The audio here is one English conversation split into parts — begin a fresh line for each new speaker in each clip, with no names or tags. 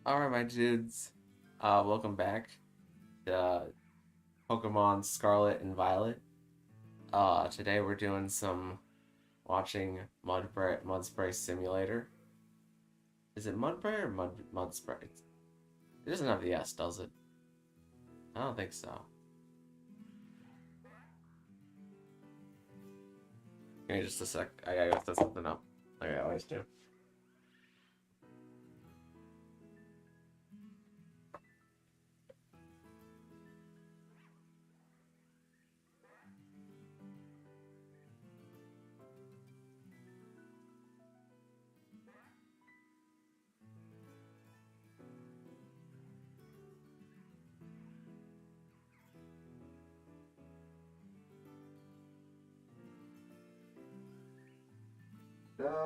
Alright, my dudes. Welcome back to Pokemon Scarlet and Violet. Today we're doing some watching Mud Spray Simulator. Is it Mudbray or Mud Spray? It doesn't have the S, does it? I don't think so. Give me just a sec. I gotta go set something up. Like I always do.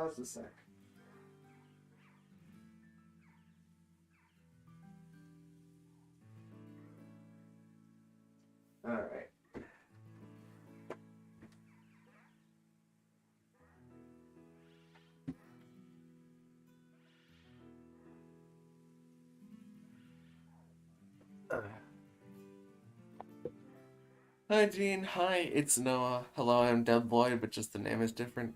Just a sec. Alright. Hi, Gene. Hi, it's Noah. Hello, I'm Dead Boy, but just the name is different.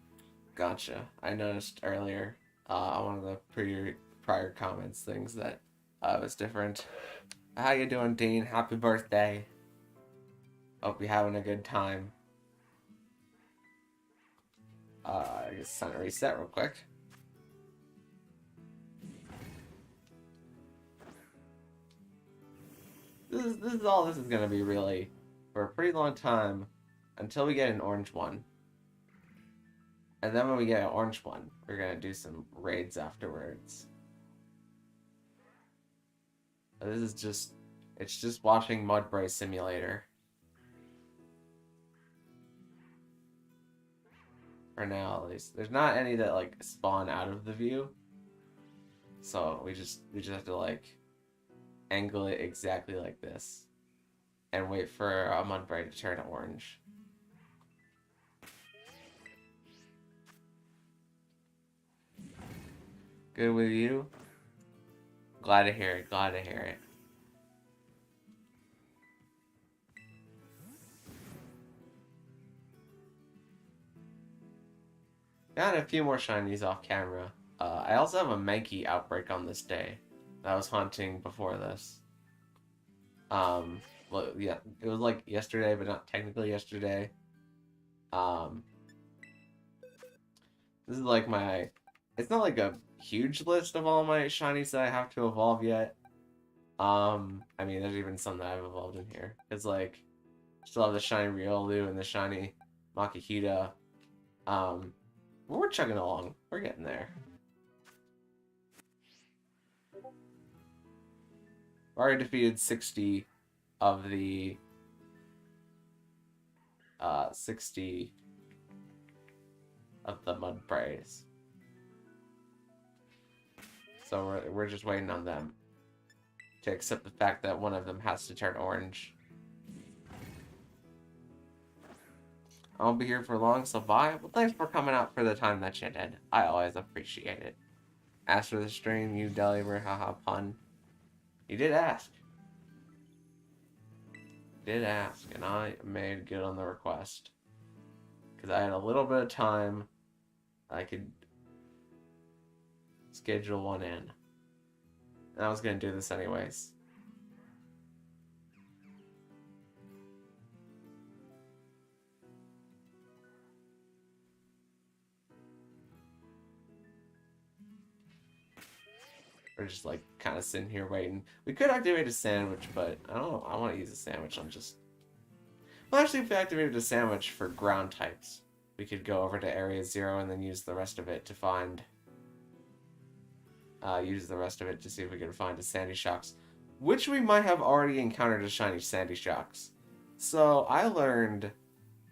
Gotcha. I noticed earlier on one of the prior comments things that was different. How you doing, Dean? Happy birthday. Hope you're having a good time. I guess it's time to reset real quick. This is all this is gonna be really for a pretty long time until we get an orange one. And then when we get an orange one, we're gonna do some raids afterwards. This is it's just watching Mudbray Simulator. For now, at least. There's not any that, like, spawn out of the view. So, we just have to, like, angle it exactly like this. And wait for a Mudbray to turn orange. Good with you? Glad to hear it, glad to hear it. Got a few more shinies off camera. I also have a Mankey outbreak on this day that I was hunting before this. Well, yeah, it was like yesterday, but not technically yesterday. This is like it's not like a huge list of all my shinies that I have to evolve yet. I mean, there's even some that I've evolved in here. It's like, still have the shiny Riolu and the shiny Makihita. We're chugging along. We're getting there. I've already defeated 60 of the 60 of the Mudbrays. So we're just waiting on them to accept the fact that one of them has to turn orange. I won't be here for long, so bye. Well, thanks for coming out for the time that you did. I always appreciate it. Asked for the stream, you deliver, haha, pun. You did ask. Did ask, and I made good on the request. Because I had a little bit of time, I could schedule one in. And I was going to do this anyways. We're just like kind of sitting here waiting. We could activate a sandwich, but I don't know. I want to use a sandwich on just... Well, actually, if we activated a sandwich for ground types, we could go over to Area 0 and then use the rest of it to find... use the rest of it to see if we can find a Sandy Shocks, which we might have already encountered a shiny Sandy Shocks. So I learned,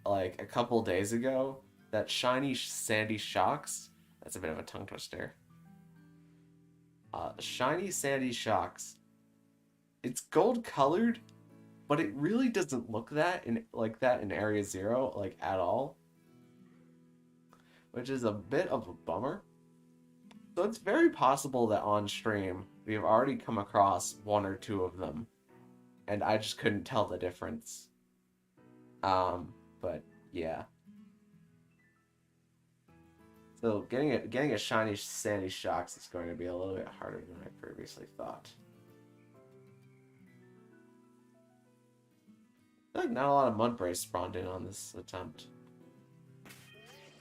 like, a couple days ago that shiny Sandy Shocks... That's a bit of a tongue twister. Shiny Sandy Shocks. It's gold colored, but it really doesn't look like that in Area 0, like, at all. Which is a bit of a bummer. So it's very possible that on stream we've already come across one or two of them, and I just couldn't tell the difference. But yeah. So getting a shiny Sandy Shocks is going to be a little bit harder than I previously thought. I feel like not a lot of Mudbray spawned in on this attempt.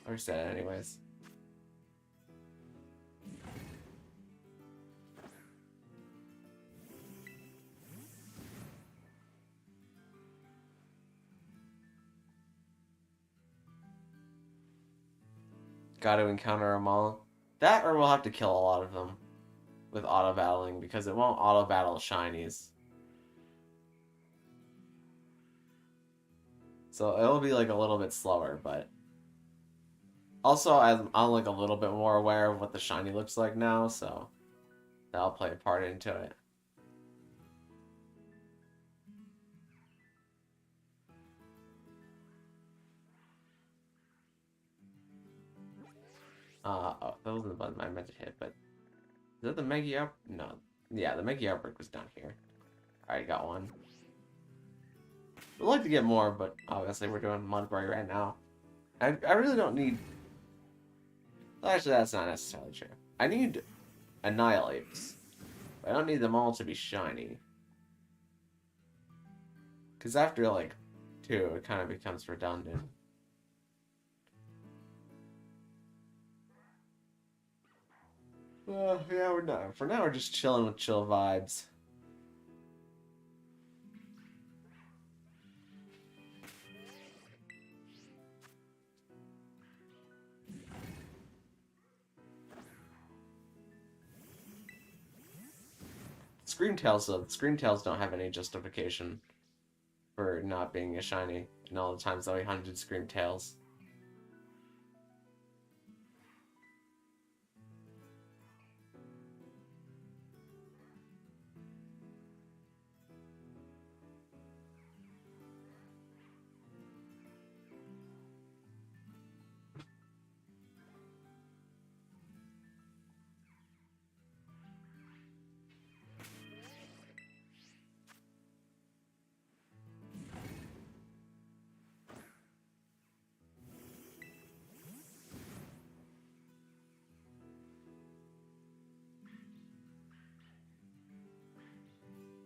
Or said anyways. Got to encounter them all. That or we'll have to kill a lot of them with auto battling because it won't auto battle shinies. So it'll be like a little bit slower, but also I'm like a little bit more aware of what the shiny looks like now, so that'll play a part into it. Oh, that wasn't the button I meant to hit, but is that the Mega Up? No. Yeah, the Mega Outbreak was down here. Alright, got one. I'd like to get more, but obviously we're doing Mudbray right now. I really don't need... Actually, that's not necessarily true. I need Annihilates. But I don't need them all to be shiny. Because after, like, 2, it kind of becomes redundant. Yeah, we're not. For now, we're just chilling with chill vibes. Screamtails, though. Screamtails don't have any justification for not being a shiny. And all the times that we hunted Screamtails.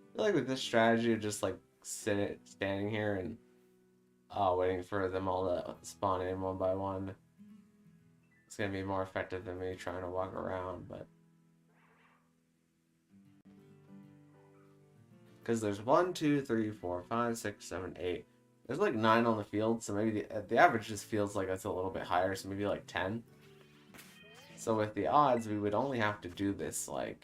I feel like with this strategy of just like standing here and waiting for them all to spawn in one by one, it's gonna be more effective than me trying to walk around. But because there's 1, 2, 3, 4, 5, 6, 7, 8. There's like 9 on the field, so maybe the average just feels like it's a little bit higher, so maybe like 10. So with the odds, we would only have to do this like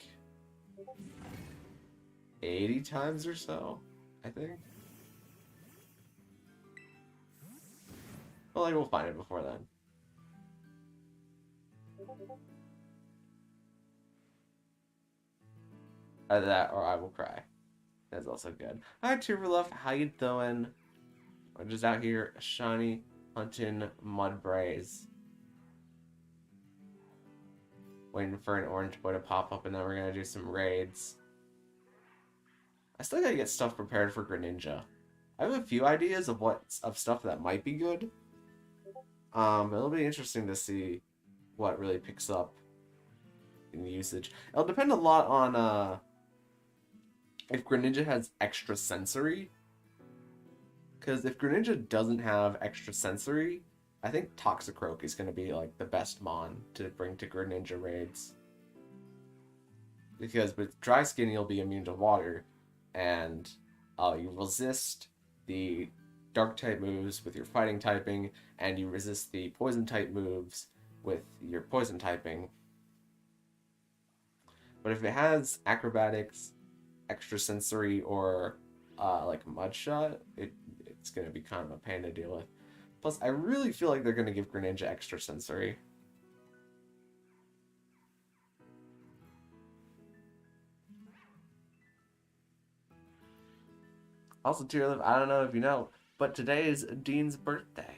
80 times or so, I think. Well, like, we'll find it before then. Either that or I will cry. That's also good. Alright, Tuberluff, how you doing? We're just out here shiny hunting Mudbrays. Waiting for an orange boy to pop up, and then we're gonna do some raids. I still gotta get stuff prepared for Greninja. I have a few ideas of stuff that might be good. It'll be interesting to see what really picks up in usage. It'll depend a lot on if Greninja has extra sensory. Because if Greninja doesn't have extra sensory, I think Toxicroak is going to be like the best mon to bring to Greninja raids. Because with Dry Skin, you'll be immune to water, and you resist the dark type moves with your fighting typing, and you resist the poison type moves with your poison typing. But if it has acrobatics, extrasensory, or like Mudshot, it's going to be kind of a pain to deal with. Plus, I really feel like they're going to give Greninja extrasensory. Also, Tearlift, I don't know if you know, but today is Dean's birthday.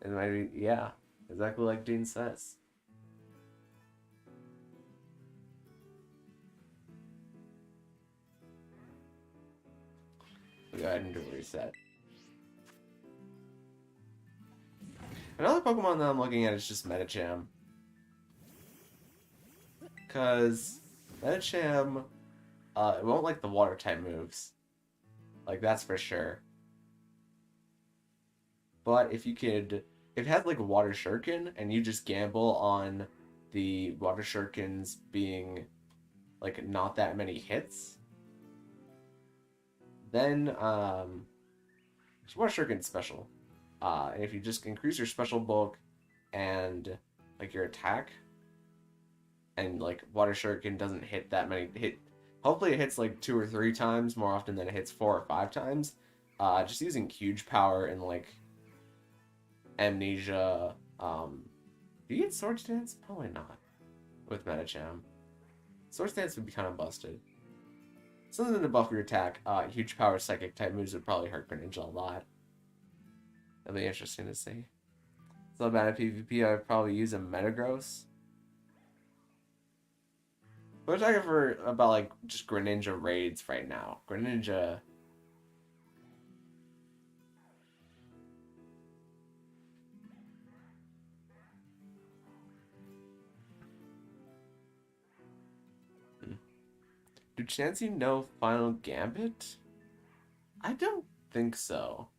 And maybe, yeah. Exactly like Dean says. We'll go ahead and do a reset. Another Pokemon that I'm looking at is just Medicham. Because Medicham, it won't like the water type moves. Like, that's for sure. But if it has like a Water Shuriken, and you just gamble on the Water Shurikens being like not that many hits, then Water Shuriken's special. And if you just increase your special bulk and like your attack, and like Water Shuriken doesn't hit that many hopefully it hits like 2 or 3 times more often than it hits 4 or 5 times. Just using huge power and like Amnesia. Do you get Swords Dance? Probably not with Medicham. Swords Dance would be kind of busted. Something to buff your attack. Huge power psychic type moves would probably hurt Greninja a lot. That'd be interesting to see. It's not bad at PvP. I'd probably use a Metagross. We're talking for about like just Greninja raids right now. Greninja. Do Chansey know Final Gambit? I don't think so.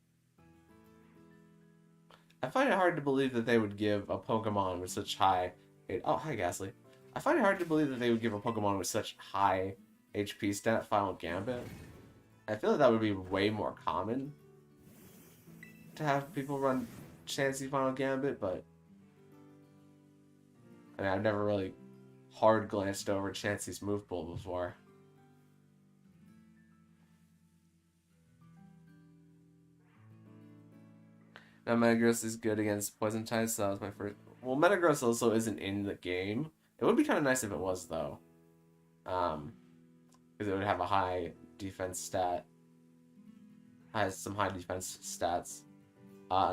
I find it hard to believe that they would give a Pokemon with such high... Oh, hi, Ghastly. I find it hard to believe that they would give a Pokemon with such high HP stat Final Gambit. I feel like that would be way more common to have people run Chansey Final Gambit, but... I mean, I've never really hard glanced over Chansey's move pool before. Now, Metagross is good against Poison types, so that was my first... Well, Metagross also isn't in the game. It would be kind of nice if it was, though. Because it would have a high defense stat. Has some high defense stats.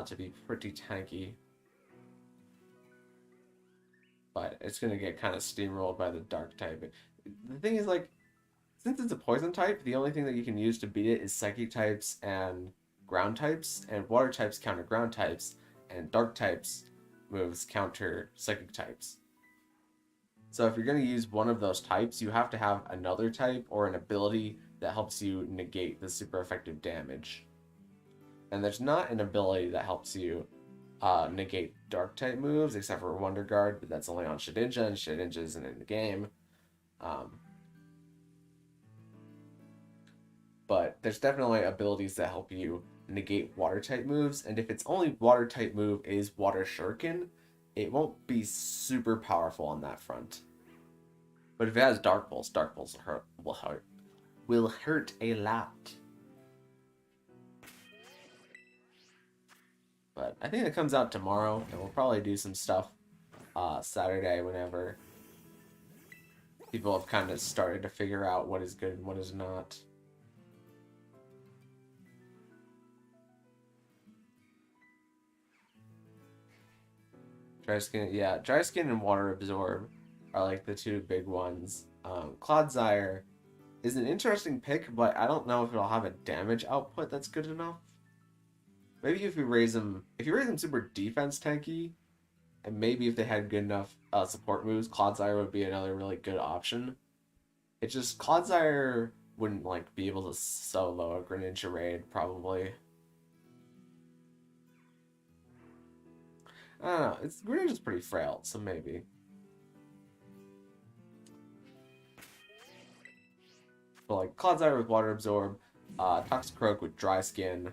To be pretty tanky. But it's going to get kind of steamrolled by the Dark type. The thing is, like, since it's a Poison type, the only thing that you can use to beat it is Psychic types and Ground types, and Water types counter Ground types, and Dark types moves counter Psychic types. So if you're going to use one of those types, you have to have another type or an ability that helps you negate the super effective damage. And there's not an ability that helps you negate Dark type moves, except for Wonder Guard, but that's only on Shedinja, and Shedinja isn't in the game. But there's definitely abilities that help you negate Water type moves, and if its only Water type move is Water Shuriken, it won't be super powerful on that front. But if it has Dark Pulse will hurt a lot. But I think it comes out tomorrow, and we'll probably do some stuff Saturday whenever people have kind of started to figure out what is good and what is not. Dry Skin, yeah, Dry Skin and Water Absorb are like the two big ones. Clodsire is an interesting pick, but I don't know if it'll have a damage output that's good enough. Maybe if you raise them super defense tanky, and maybe if they had good enough support moves, Clodsire would be another really good option. It's just Clodsire wouldn't like be able to solo a Greninja raid probably. I don't know. Greninja's pretty frail, so maybe. But like Clodsire with Water Absorb, Toxicroak with Dry Skin.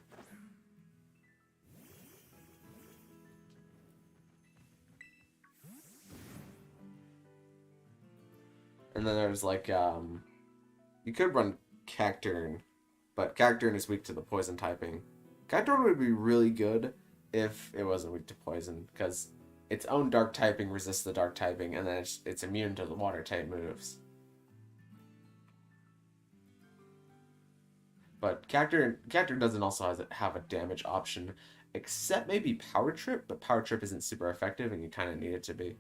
And then there's like you could run Cacturne, but Cacturne is weak to the poison typing. Cacturne would be really good if it wasn't weak to poison, because its own dark typing resists the dark typing, and then it's immune to the water type moves. But Cacturne doesn't also have a damage option, except maybe Power Trip, but Power Trip isn't super effective and you kind of need it to be.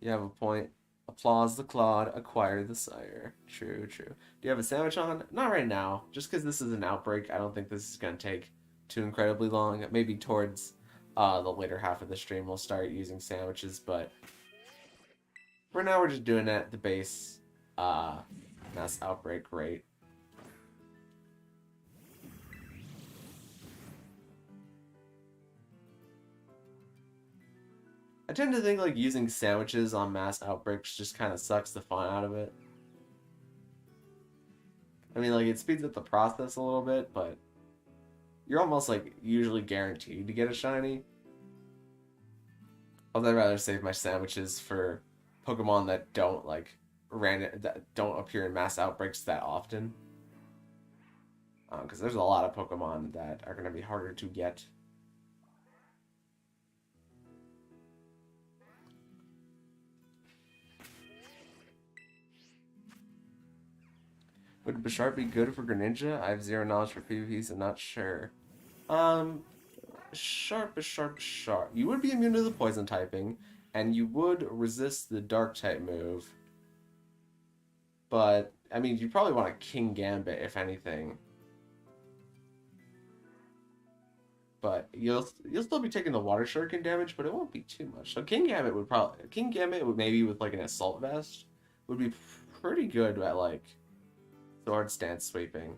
You have a point. Applause the Claude, acquire the Sire. True, true. Do you have a sandwich on? Not right now. Just because this is an outbreak, I don't think this is going to take too incredibly long. Maybe towards the later half of the stream we'll start using sandwiches, but for now we're just doing it at the base mass outbreak rate. I tend to think like using sandwiches on mass outbreaks just kind of sucks the fun out of it. I mean, like, it speeds up the process a little bit, but you're almost like usually guaranteed to get a shiny. Although I'd rather save my sandwiches for Pokemon that don't like that don't appear in mass outbreaks that often. Because there's a lot of Pokemon that are going to be harder to get. Would Bisharp be good for Greninja? I have zero knowledge for PvP, so not sure. Sharp. You would be immune to the poison typing, and you would resist the dark type move. But, I mean, you probably want a King Gambit, if anything. But you'll still be taking the Water Shuriken damage, but it won't be too much. So King Gambit would maybe with like an Assault Vest would be pretty good at like Sword Stance sweeping.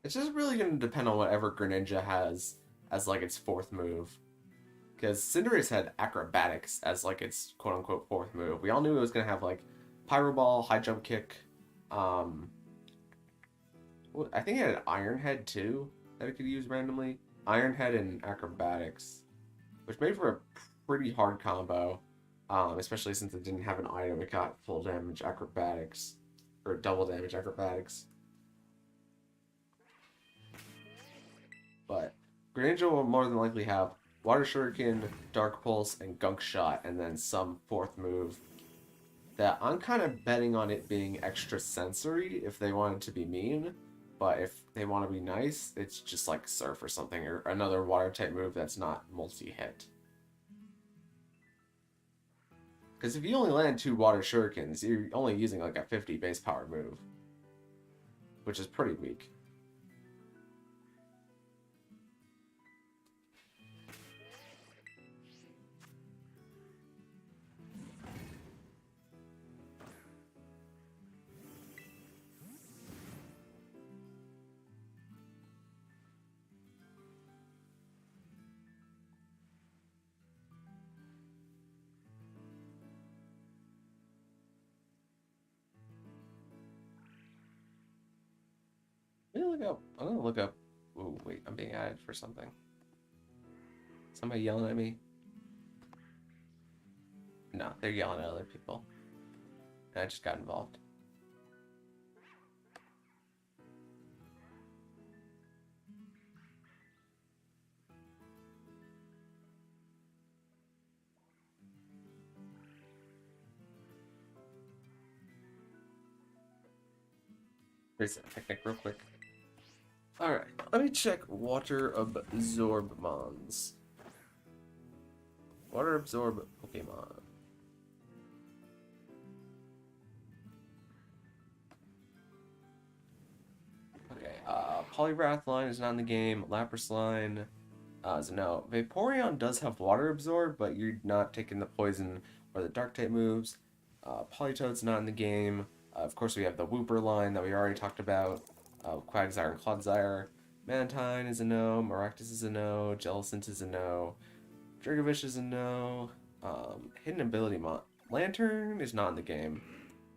It's just really going to depend on whatever Greninja has as like its fourth move. Because Cinderace had Acrobatics as like its quote unquote fourth move. We all knew it was going to have like Pyro Ball, High Jump Kick. I think it had Iron Head too that it could use randomly. Iron Head and Acrobatics, which made for a pretty hard combo. Especially since it didn't have an item, it got full damage Acrobatics or double damage Acrobatics. But Greninja will more than likely have Water Shuriken, Dark Pulse, and Gunk Shot, and then some fourth move that I'm kind of betting on it being extra sensory if they wanted to be mean. But if they want to be nice, it's just like Surf or something, or another water type move that's not multi-hit. Because if you only land 2 Water Shurikens, you're only using like a 50 base power move, which is pretty weak. I'm gonna look up. Oh wait, I'm being added for something. Somebody yelling at me? No, they're yelling at other people. And I just got involved. Reset picnic real quick. Alright, let me check Water Absorb Mons. Water Absorb Pokemon. Okay, Poliwrath line is not in the game. Lapras line is a no. Vaporeon does have Water Absorb, but you're not taking the poison or the dark type moves. Politoed's not in the game. Of course, we have the Wooper line that we already talked about. Quagsire and Clodsire. Mantine is a no. Maractus is a no. Jellicent is a no. Dragovish is a no. Hidden Ability Lantern is not in the game.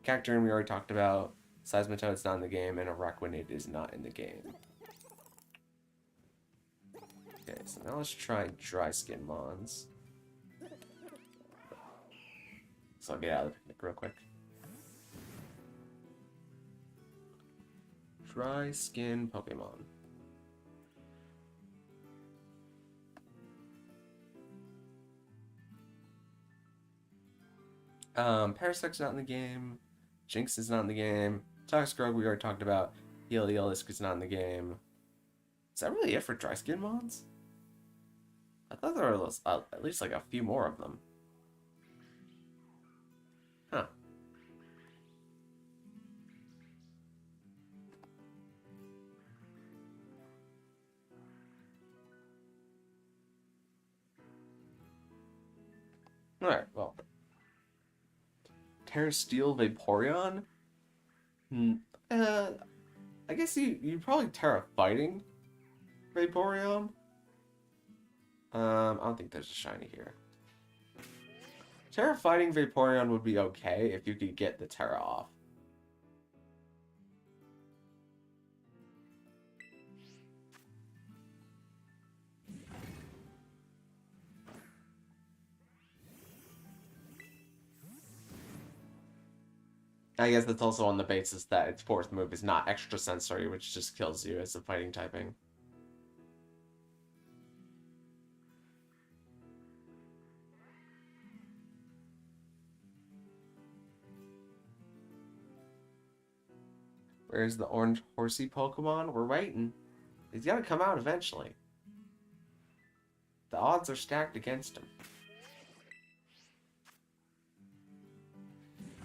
Cacturne we already talked about. Seismitoad's not in the game, and Araquanid is not in the game. Okay, so now let's try Dry Skin Mons. So I'll get out of the picnic real quick. Dry Skin Pokemon. Parasec's not in the game. Jinx is not in the game. Toxicroak we already talked about. Heliolisk is not in the game. Is that really it for Dry Skin Mons? I thought there were at least like a few more of them. Huh. Alright, well. Tera Steel Vaporeon? I guess you probably Tera Fighting Vaporeon? I don't think there's a shiny here. Tera Fighting Vaporeon would be okay if you could get the Tera off. I guess that's also on the basis that its fourth move is not extrasensory, which just kills you as a fighting typing. Where's the orange horsey Pokemon? We're waiting. He's gotta come out eventually. The odds are stacked against him.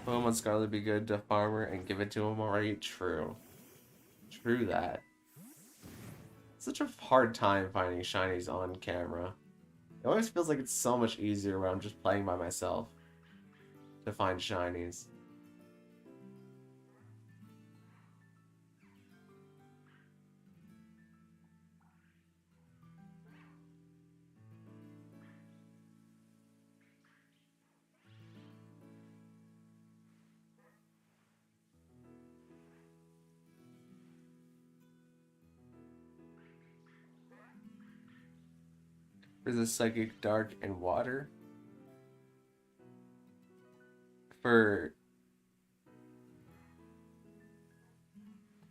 Pokemon Scarlet would be good to Farmer and give it to him already? True. True that. Such a hard time finding shinies on camera. It always feels like it's so much easier when I'm just playing by myself to find shinies. For the Psychic, Dark, and Water. For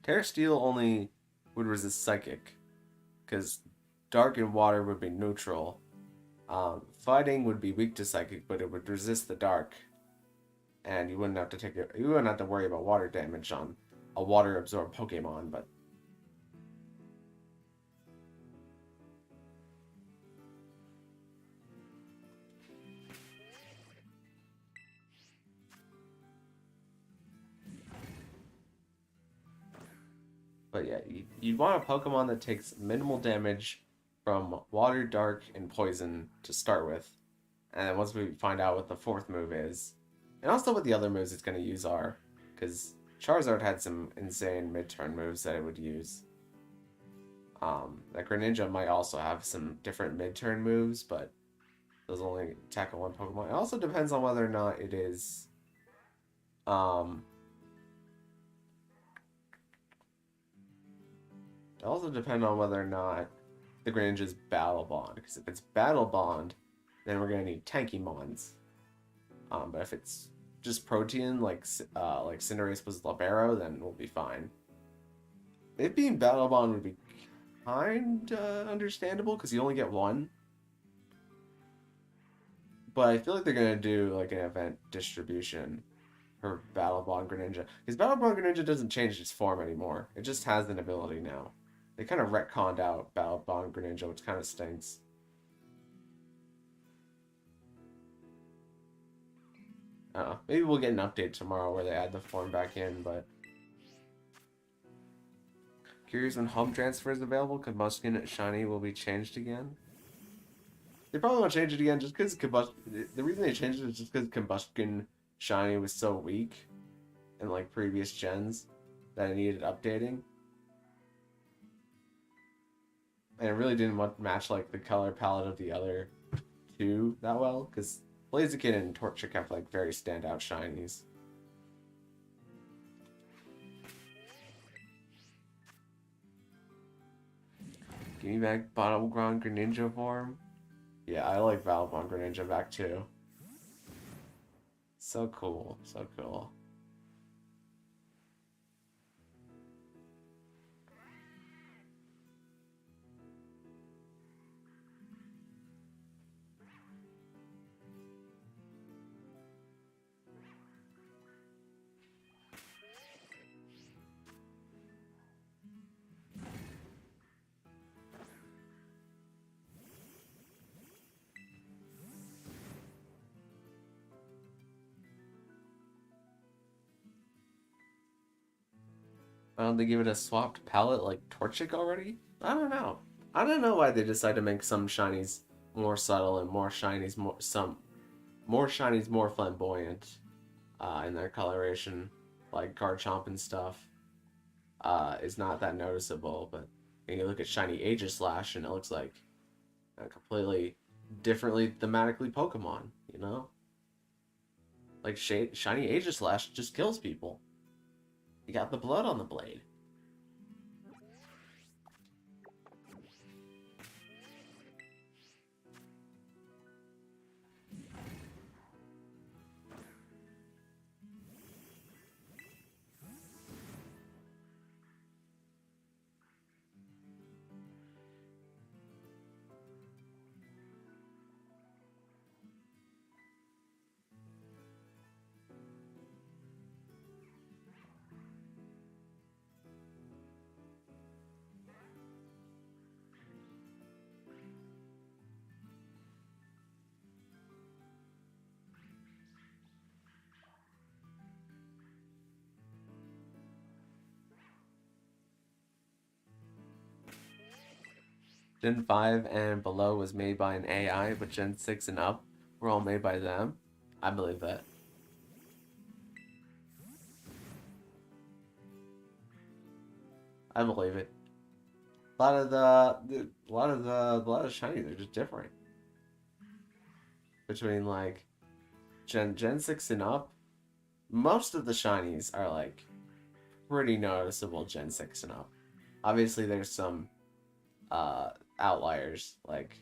Tera Steel only would resist Psychic, because Dark and Water would be neutral. Fighting would be weak to Psychic, but it would resist the Dark, and you wouldn't have to worry about water damage on a water absorbed Pokemon. But yeah, you'd want a Pokemon that takes minimal damage from Water, Dark, and Poison to start with. And then once we find out what the fourth move is, and also what the other moves it's going to use are, because Charizard had some insane mid-turn moves that it would use. Like Greninja might also have some different mid-turn moves, but those only tackle one Pokemon. It also depends on whether or not it is... It also depends on whether or not the Greninja is Battle Bond. Because if it's Battle Bond, then we're gonna need Tanky Mons. But if it's just Protein, like Cinderace was Libero, then we'll be fine. It being Battle Bond would be kinda understandable because you only get one. But I feel like they're gonna do like an event distribution for Battle Bond Greninja. Because Battle Bond Greninja doesn't change its form anymore. It just has an ability now. They kind of retconned out Battle Bond Greninja, which kind of stinks. I don't know. Maybe we'll get an update tomorrow where they add the form back in, but... Curious when Home Transfer is available, Combustion Shiny will be changed again? They probably won't change it again just because the reason they changed it is just because Combustion Shiny was so weak in like previous gens that it needed updating. And it really didn't match like the color palette of the other two that well, because Blaziken and Torchic have like very standout shinies. Give me back Battleground Greninja form. Yeah, I like Battleground Greninja back too. So cool, so cool. Why don't they give it a swapped palette like Torchic already? I don't know. I don't know why they decided to make some shinies more subtle and more shinies more flamboyant in their coloration, like Garchomp and stuff. Is not that noticeable, but you look at shiny Aegislash and it looks like a completely differently thematically Pokemon. You know, like shiny Aegislash just kills people. You got the blood on the blade. Gen 5 and below was made by an AI, but Gen 6 and up were all made by them. I believe that. I believe it. A lot of a lot of shinies are just different between like Gen 6 and up. Most of the shinies are like pretty noticeable Gen 6 and up. Obviously there's some outliers like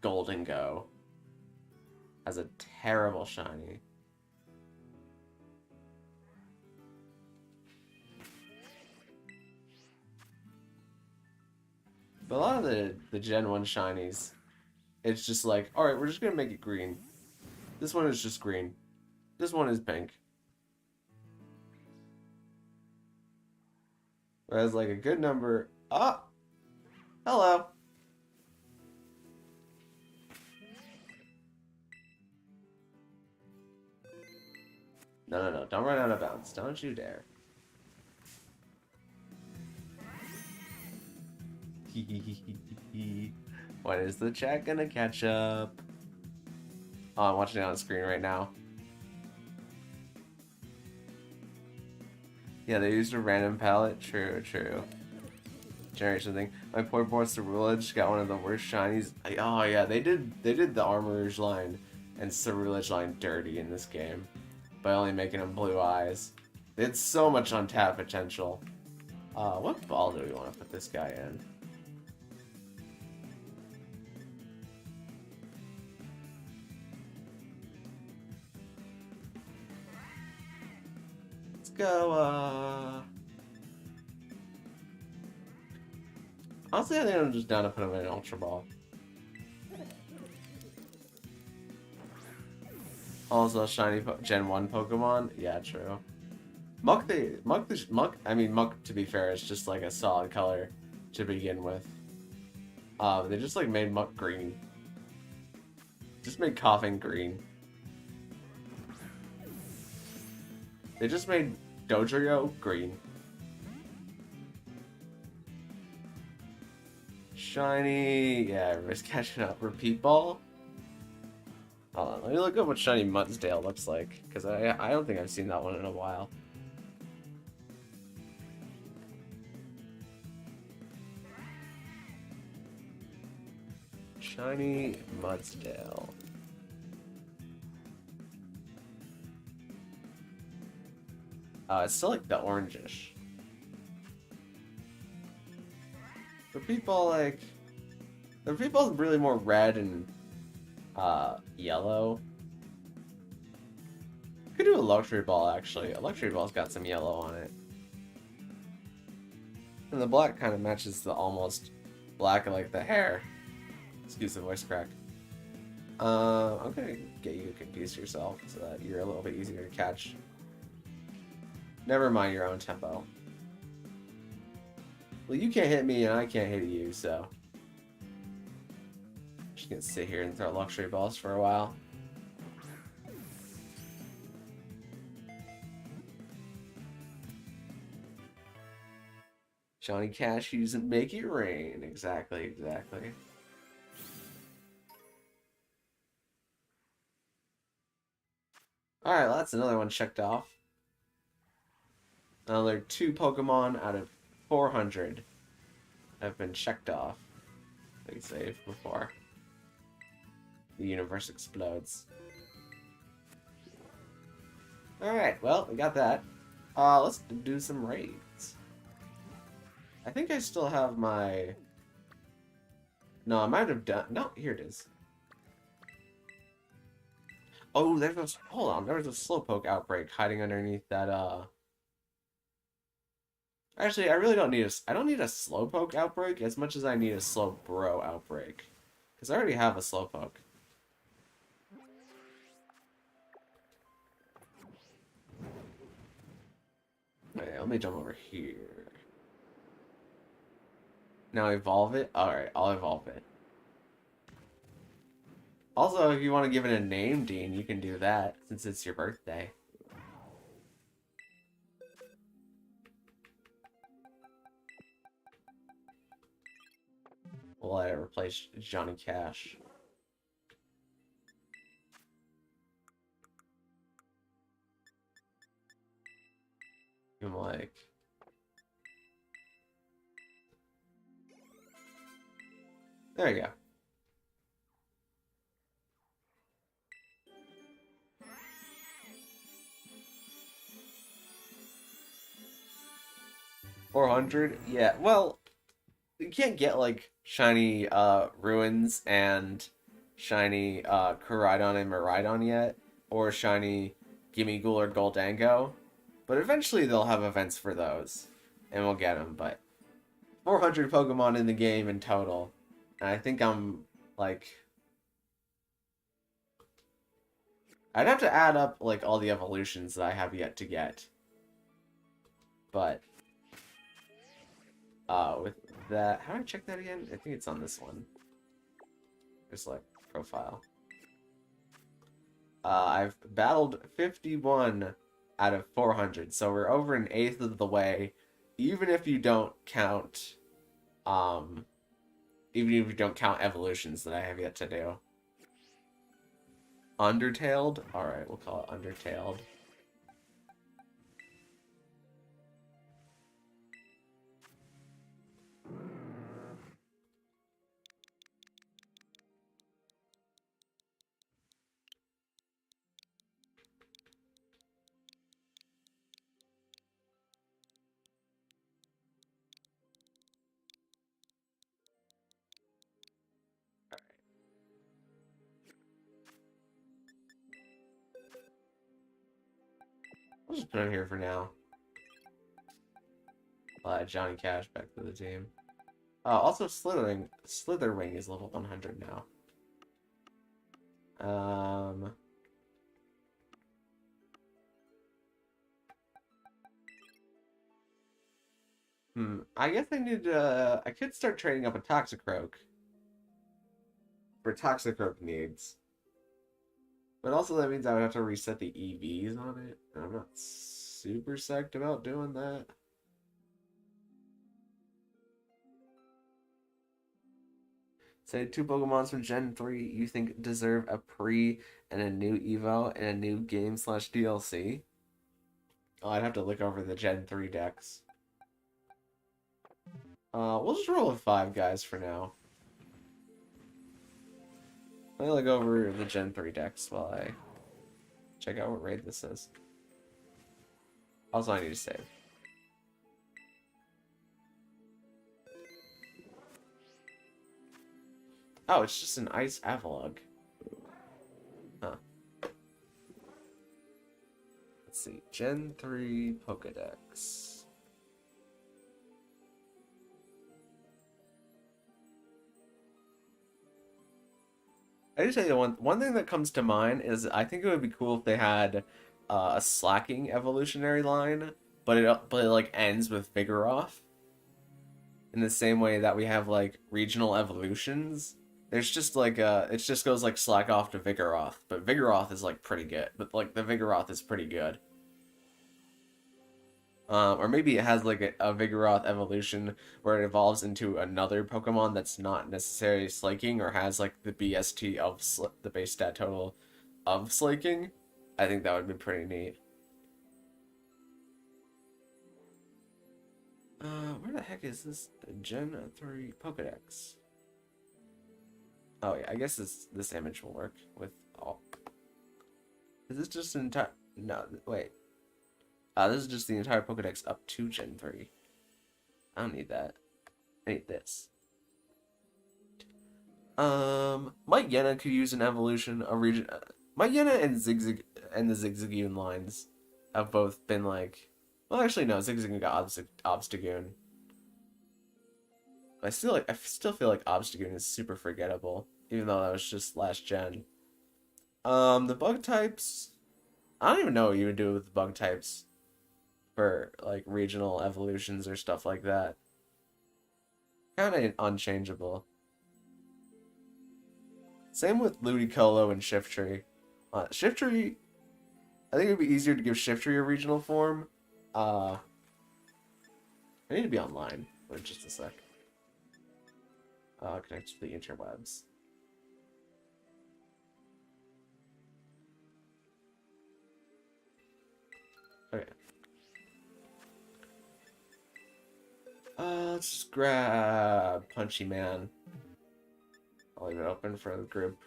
Golden Go has a terrible shiny. But a lot of the Gen 1 shinies, it's just like, alright, we're just gonna make it green. This one is just green. This one is pink. Whereas like a good number. Ah! Hello! No. Don't run out of bounds. Don't you dare. When is the chat gonna catch up? Oh, I'm watching it on the screen right now. Yeah, they used a random palette. True. Generation thing. My poor boy Cerulege got one of the worst shinies. Oh yeah, they did the Armorage line and Cerulege line dirty in this game by only making them blue eyes. They had so much untapped potential. What ball do we want to put this guy in? Let's go, honestly, I think I'm just down to put him in an Ultra Ball. Also, shiny Gen 1 Pokemon? Yeah, true. Muck, to be fair, is just like a solid color to begin with. They just like made Muck green. Just made Coughing green. They just made Dodrio green. Shiny, yeah, everybody's catching up. Repeat Ball? Hold on, let me look up what Shiny Mudsdale looks like, because I don't think I've seen that one in a while. Shiny Mudsdale. It's still like the orangish. But people like The people really more red and yellow. Could do a luxury ball actually. A luxury ball's got some yellow on it. And the black kind of matches the almost black like the hair. Excuse the voice crack. I'm gonna get you to confuse yourself so that you're a little bit easier to catch. Never mind your own tempo. Well, you can't hit me and I can't hit you, so just gonna sit here and throw luxury balls for a while. Johnny Cash using Make It Rain. Exactly. Alright, well, that's another one checked off. Another 2 Pokemon out of 400 have been checked off. They save before the universe explodes. Alright, well, we got that. Let's do some raids. I think I still have my... No, I might have done... No, here it is. Oh, there's a... Hold on, there was a Slowpoke outbreak hiding underneath that, Actually, I really don't need a... I don't need a Slowpoke outbreak as much as I need a Slowbro outbreak. Because I already have a Slowpoke. Wait, let me jump over here. Now evolve it? Alright, I'll evolve it. Also, if you want to give it a name, Dean, you can do that, since it's your birthday. We'll let it replace Johnny Cash. I'm like... There you go. $400? Yeah, well, you can't get, like, shiny, Ruins and shiny, Koraidon and Miraidon yet, or shiny Gimme Ghoul or Goldango, but eventually they'll have events for those, and we'll get them, but 400 Pokemon in the game in total, and I think I'm, like... I'd have to add up, like, all the evolutions that I have yet to get, but... with that, how do I check that again? I think it's on this one. Just like profile. I've battled 51 out of 400, so we're over an eighth of the way. Even if you don't count, even if you don't count evolutions that I have yet to do. Undertaled? Alright, we'll call it Undertaled. I'll just put him here for now. I'll add Johnny Cash back to the team. Also, Slitherwing is level 100 now. I guess I need to... I could start trading up a Toxicroak. For Toxicroak needs. But also that means I would have to reset the EVs on it. And I'm not super psyched about doing that. Say 2 Pokemons from Gen 3 you think deserve a pre and a new Evo and a new game/DLC? Oh, I'd have to look over the Gen 3 decks. We'll just roll with 5 guys for now. Let me look over the Gen 3 decks while I check out what raid this is. Also, I need to save. Oh, it's just an ice Avalugg. Huh. Let's see. Gen 3 Pokedex. I just tell you one thing that comes to mind is I think it would be cool if they had a slacking evolutionary line, but it like ends with Vigoroth in the same way that we have like regional evolutions. There's just like it just goes like slack off to Vigoroth, but Vigoroth is like pretty good. But like the Vigoroth is pretty good. Or maybe it has like a Vigoroth evolution where it evolves into another Pokemon that's not necessarily Slaking or has like the BST of the base stat total of Slaking. I think that would be pretty neat. Where the heck is this? The Gen 3 Pokedex. Oh yeah, I guess this image will work with all. Is this just an entire? No, wait. This is just the entire Pokedex up to Gen 3. I don't need that. I need this. Mike Yenna could use an evolution, a region. Mike Yenna and Zigzag and the Zigzagoon lines have both been like. Well, actually, no. Zigzagoon got Obstagoon. I still feel like Obstagoon is super forgettable, even though that was just last gen. The bug types. I don't even know what you would do with the bug types for like regional evolutions or stuff like that. Kind of unchangeable. Same with Ludicolo and Shiftry. Shiftry, I think it would be easier to give Shiftry a regional form. I need to be online for just a sec. Connect to the interwebs. Okay. Let's just grab Punchy Man. I'll leave it open for the group.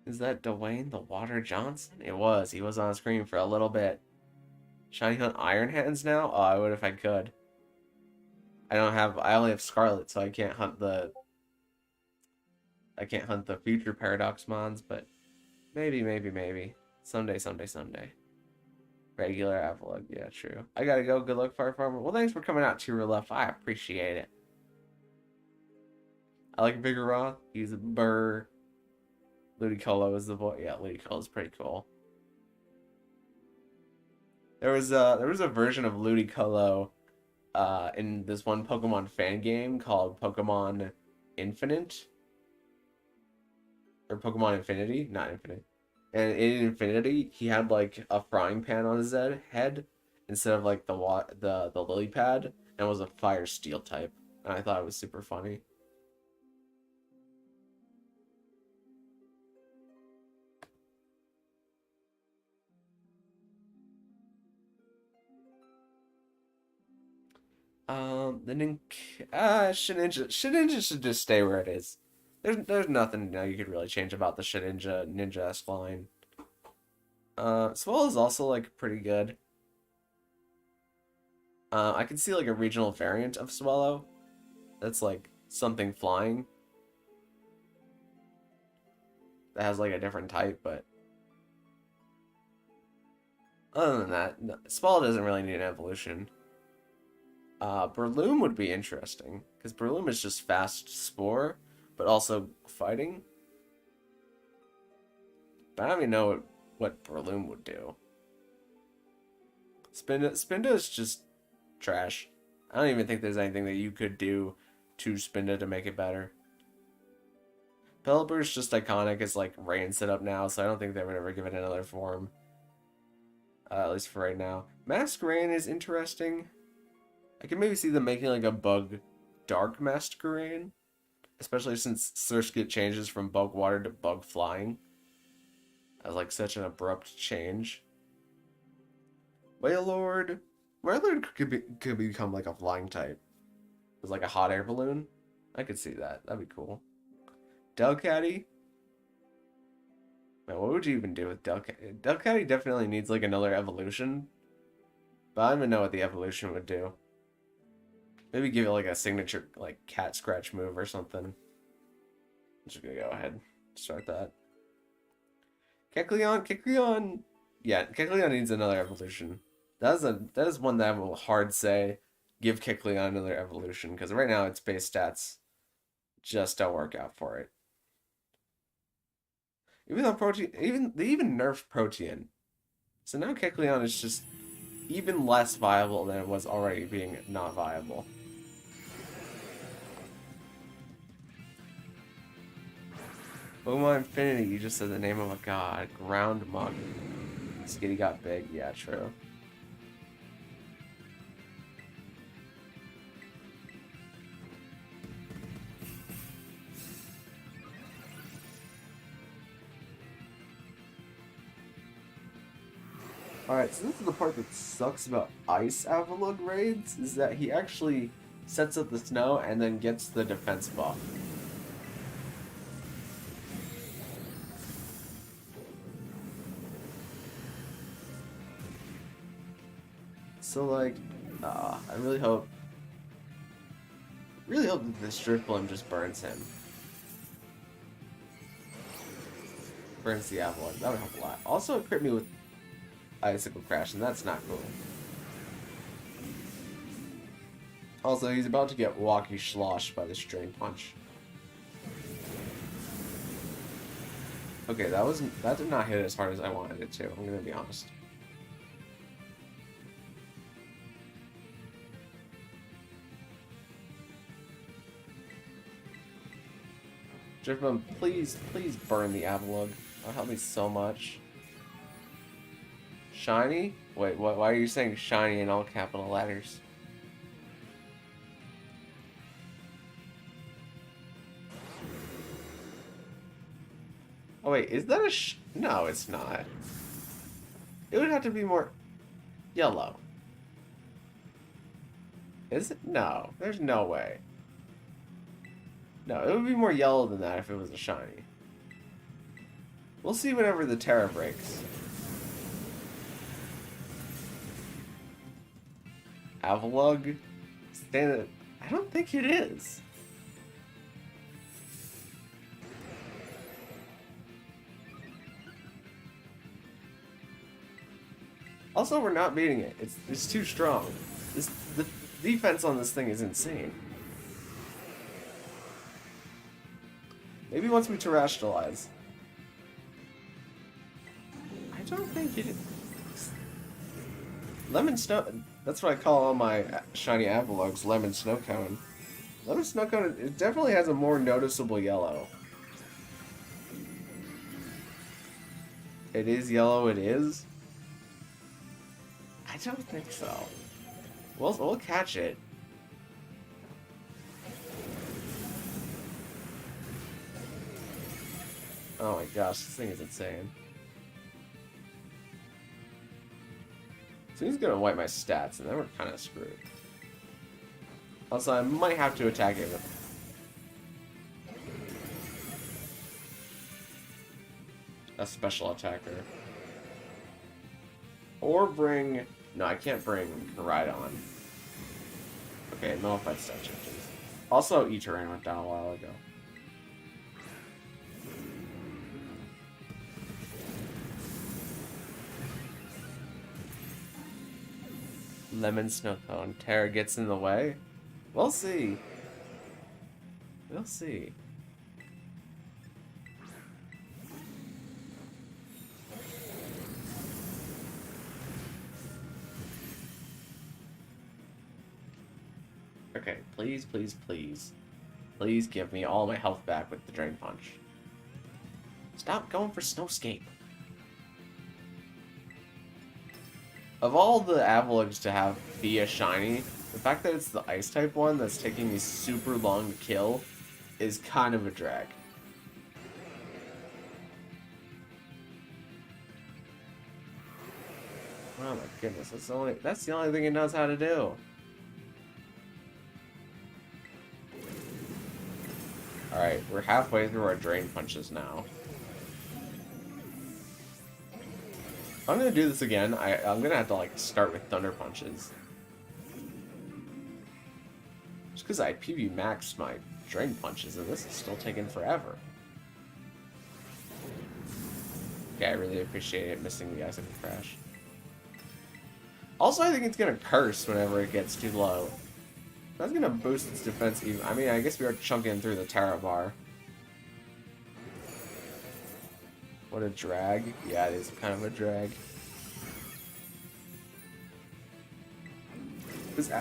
Is that Dwayne the Water Johnson? It was. He was on screen for a little bit. Shiny Hunt Iron Hands now? Oh, I would if I could. I only have Scarlet, so I can't hunt the future Paradox Mons, but maybe. Someday. Regular Avalugg, yeah, true. I gotta go. Good luck, Fire Farmer. Well, thanks for coming out to your left. I appreciate it. I like Vigoroth. He's a burr. Ludicolo is the boy. Yeah, Ludicolo is pretty cool. There was a version of Ludicolo in this one Pokemon fan game called Pokemon Infinite or Pokemon Infinity, not Infinite. And in Infinity, he had like a frying pan on his head instead of like the lily pad, and was a fire steel type. And I thought it was super funny. The Shedinja should just stay where it is. There's nothing you could really change about the Shedinja Ninja-esque line. Swell is also like pretty good. I can see like a regional variant of Swallow that's like something flying that has like a different type, but other than that, no, Swallow doesn't really need an evolution. Breloom would be interesting because Breloom is just fast Spore, but also fighting. But I don't even know what Breloom would do. Spinda is just trash. I don't even think there's anything that you could do to Spinda to make it better. Pelipper's just iconic as like rain setup now, so I don't think they would ever give it another form. At least for right now. Masquerain is interesting. I can maybe see them making like a bug dark Masquerain. Especially since Surskit changes from bug water to bug flying. That's like such an abrupt change. Wailord could become like a flying type. It's like a hot air balloon. I could see that. That'd be cool. Delcatty? Man, what would you even do with Delcatty? Delcatty definitely needs like another evolution. But I don't even know what the evolution would do. Maybe give it like a signature like cat scratch move or something. I'm just gonna go ahead and start that. Kecleon. Yeah, Kecleon needs another evolution. That is one that I will hard say give Kecleon another evolution because right now its base stats just don't work out for it. Even though they even nerfed Protean, so now Kecleon is just even less viable than it was already being not viable. Pokemon Infinity, you just said the name of a god. Ground Mug. Skitty got big, yeah, true. Alright, so this is the part that sucks about Ice Avalugg raids, is that he actually sets up the snow and then gets the defense buff. So like, I really hope that this Drifblim just burns him. Burns the Avalugg, that would help a lot. Also, it crit me with Icicle Crash, and that's not cool. Also, he's about to get walkie sloshed by this Drain Punch. Okay, that did not hit as hard as I wanted it to, I'm gonna be honest. Drifblim, please burn the Avalugg. That'll help me so much. Shiny? Wait, why are you saying shiny in all capital letters? Oh wait, is that a No, it's not. It would have to be more yellow. Is it? No, there's no way. No, it would be more yellow than that if it was a shiny. We'll see whenever the Tera breaks. Avalugg? I don't think it is. Also, we're not beating it. It's too strong. The defense on this thing is insane. Maybe he wants me to rationalize. I don't think it is. Lemon Snow... That's what I call all my shiny Avaluggs, Lemon Snow Cone. Lemon Snow Cone, it definitely has a more noticeable yellow. It is yellow, it is? I don't think so. We'll catch it. Oh my gosh, this thing is insane. So he's gonna wipe my stats, and then we're kind of screwed. Also, I might have to attack it with a special attacker. Or bring... No, I can't bring Rhydon. Okay, no fight stat changes. Also, E-Terrain went down a while ago. Lemon Snow Cone. Tera gets in the way? We'll see. We'll see. Okay, please, please, please. Please give me all my health back with the Drain Punch. Stop going for Snowscape. Of all the Avaluggs to have be a shiny, the fact that it's the Ice type one that's taking me super long to kill is kind of a drag. Oh my goodness, that's the only thing it knows how to do. Alright, we're halfway through our Drain Punches now. I'm gonna do this again. I'm gonna have to like start with Thunder Punches. because I PB maxed my Drain Punches, and this is still taking forever. Okay, I really appreciate it missing the Icicle Crash. Also, I think it's gonna curse whenever it gets too low. That's gonna boost its defense even. I mean, I guess we are chunking through the Tera bar. What a drag. Yeah, it is kind of a drag. This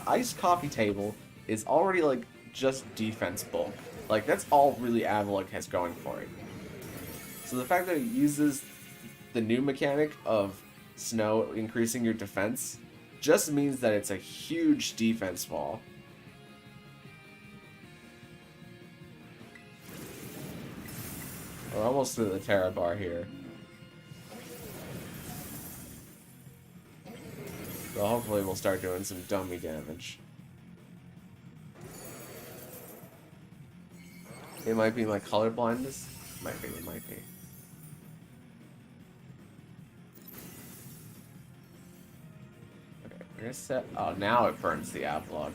Ice Coffee Table is already, like, just defense bulk. Like, that's all really Avalok has going for it. So the fact that it uses the new mechanic of Snow increasing your defense just means that it's a huge defense wall. We're almost to the Tera bar here. So hopefully we'll start doing some dummy damage. It might be my color blindness. Might be, it might be. Okay, we're gonna set. Oh, now it burns the Avalok.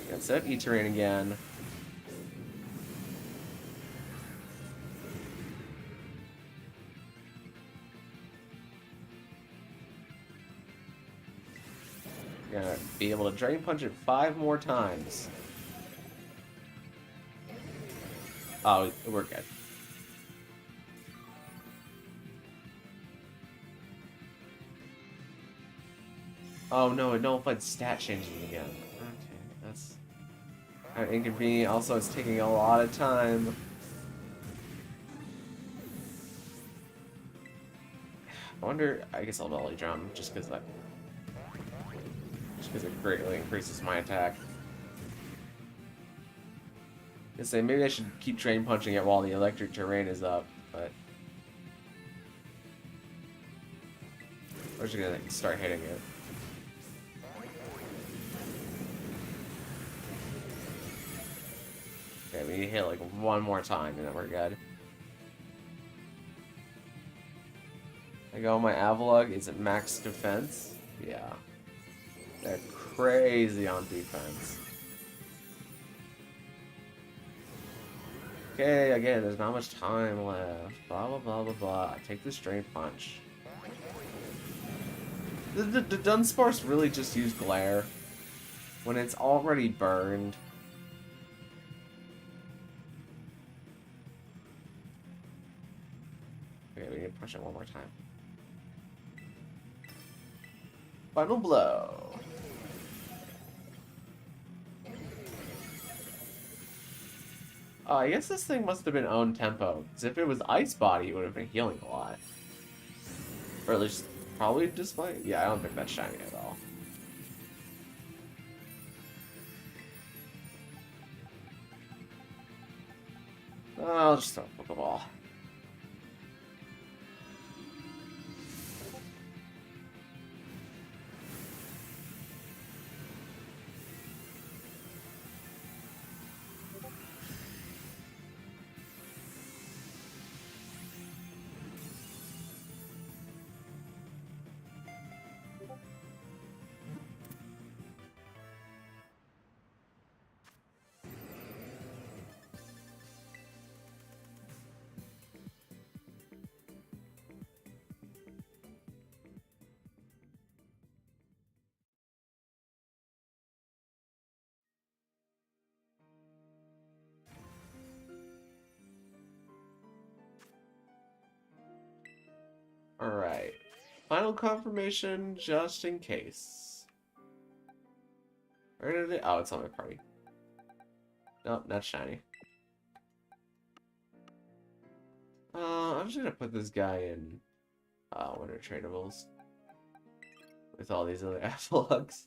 Gonna set up E-Terrain again. Gonna be able to Drain Punch it 5 more times. Oh, we're good. Oh no, it nullified stat changing again. Okay, that's kind of inconvenient. Also, it's taking a lot of time. I wonder. I guess I'll belly drum just because it greatly increases my attack. I say maybe I should keep Drain Punching it while the electric terrain is up, but we're just gonna start hitting it. Okay, we need to hit like 1 more time and then we're good. I go, my Avalok is at max defense. Yeah. They're crazy on defense. Okay, again, there's not much time left. Blah, blah, blah, blah, blah. I take this Drain Punch. The Dunsparce really just use Glare when it's already burned. Okay, we need to push it 1 more time. Final blow. I guess this thing must have been own tempo, because if it was Ice Body, it would have been healing a lot. Or at least, probably display. Yeah, I don't think that's shiny at all. I'll just throw a Pokeball. Alright. Final confirmation, just in case. Where did it? Oh, it's on my party. Nope, not shiny. I'm just gonna put this guy in Winter Tradables. With all these other Avalogs.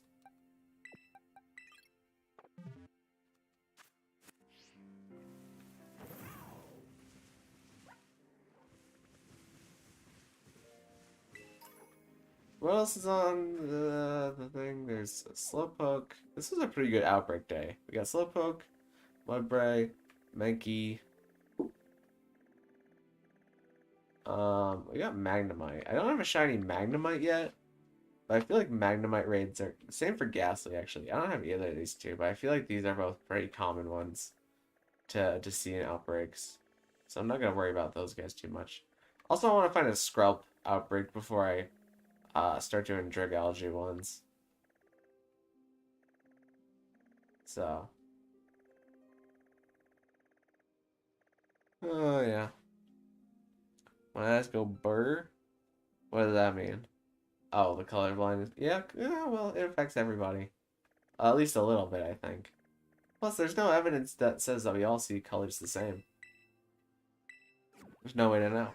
What else is on the thing? There's a Slowpoke. This was a pretty good Outbreak day. We got Slowpoke, Mudbray, Mankey. We got Magnemite. I don't have a shiny Magnemite yet, But I feel like Magnemite raids are same for Ghastly actually. I don't have either of these two, but I feel like these are both pretty common ones to see in outbreaks. So I'm not gonna worry about those guys too much. Also, I want to find a Skrelp outbreak before I start doing Dragalge ones. So, oh yeah. When I ask go burr, what does that mean? Oh, the color blindness. Yeah, yeah, well, it affects everybody. At least a little bit, I think. Plus, there's no evidence that says that we all see colors the same. There's no way to know.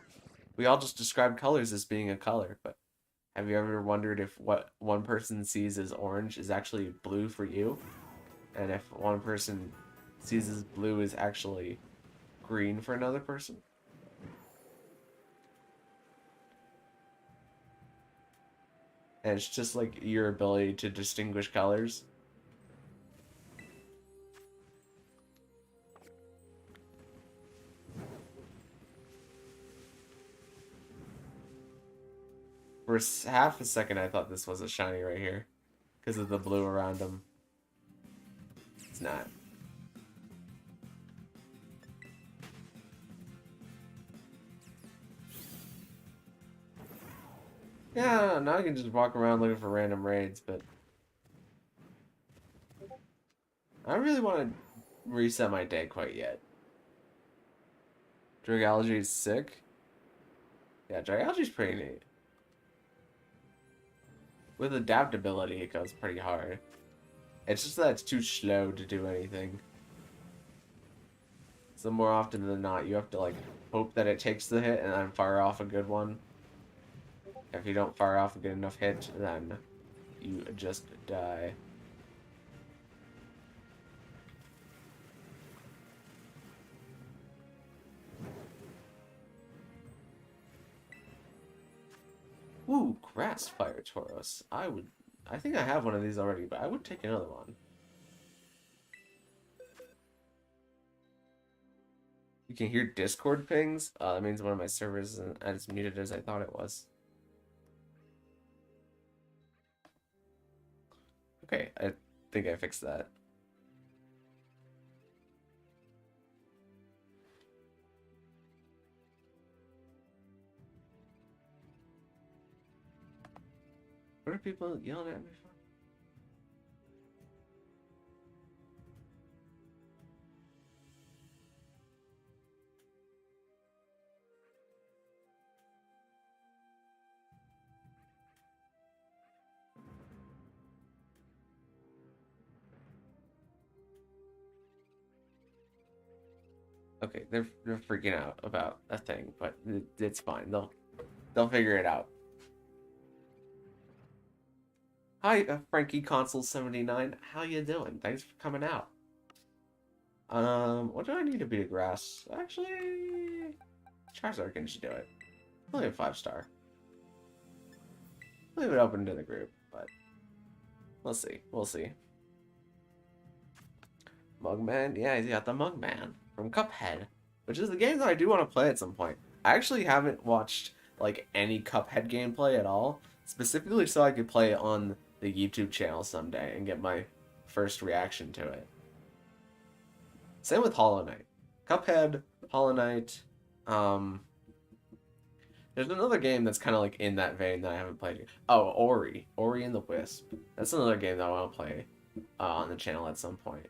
We all just describe colors as being a color, but have you ever wondered if what one person sees as orange is actually blue for you? And if one person sees as blue is actually green for another person? And it's just like your ability to distinguish colors. For half a second, I thought this was a shiny right here because of the blue around him. It's not. Yeah, now I can just walk around looking for random raids, but I don't really want to reset my day quite yet. Dragalge is sick. Yeah, Dragalge is pretty neat. With adaptability, it goes pretty hard. It's just that it's too slow to do anything. So more often than not, you have to like hope that it takes the hit and then fire off a good one. If you don't fire off a good enough hit, then you just die. Ooh, Grass Fire Tauros. I think I have one of these already, but I would take another one. You can hear Discord pings? That means one of my servers isn't as muted as I thought it was. Okay, I think I fixed that. What are people yelling at me for? Okay, they're freaking out about a thing, but it's fine. They'll figure it out. Hi, Frankie Console 79. How you doing? Thanks for coming out. What do I need to beat a grass? Actually, Charizard can just do it. Only a 5-star. Leave it open to the group, but we'll see. We'll see. Mugman? Yeah, he's got the Mugman from Cuphead, which is the game that I do want to play at some point. I actually haven't watched like any Cuphead gameplay at all, specifically so I could play it on the YouTube channel someday and get my first reaction to it. Same with Hollow Knight. Cuphead, Hollow Knight, there's another game that's kind of like in that vein that I haven't played. Oh, Ori. Ori and the Wisp. That's another game that I want to play on the channel at some point.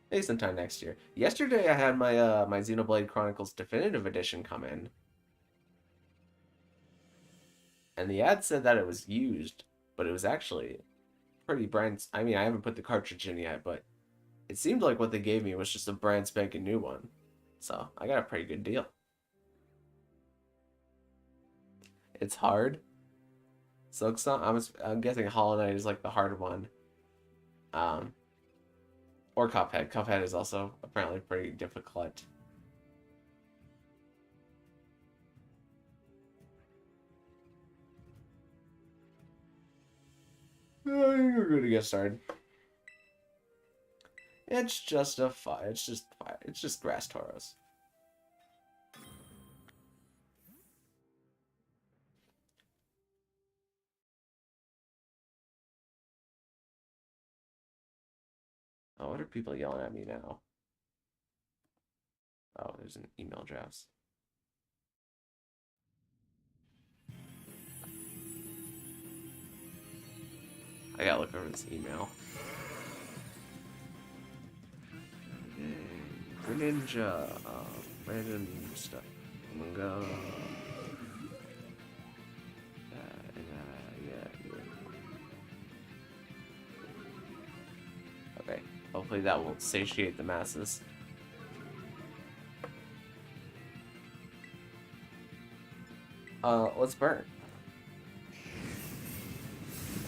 Maybe sometime next year. Yesterday I had my my Xenoblade Chronicles Definitive Edition come in. And the ad said that it was used, but it was actually pretty brand... I mean, I haven't put the cartridge in yet, but it seemed like what they gave me was just a brand spanking new one. So, I got a pretty good deal. It's hard. Silksong, I'm guessing Hollow Knight is like the hard one. Or Cuphead. Cuphead is also apparently pretty difficult. You're good to get started. It's just a fight. It's just Grass Tauros. Oh, what are people yelling at me now? Oh, there's an email drafts. I gotta look over this email. Greninja, random stuff. Manga. Yeah. Okay, hopefully that will satiate the masses. Let's burn.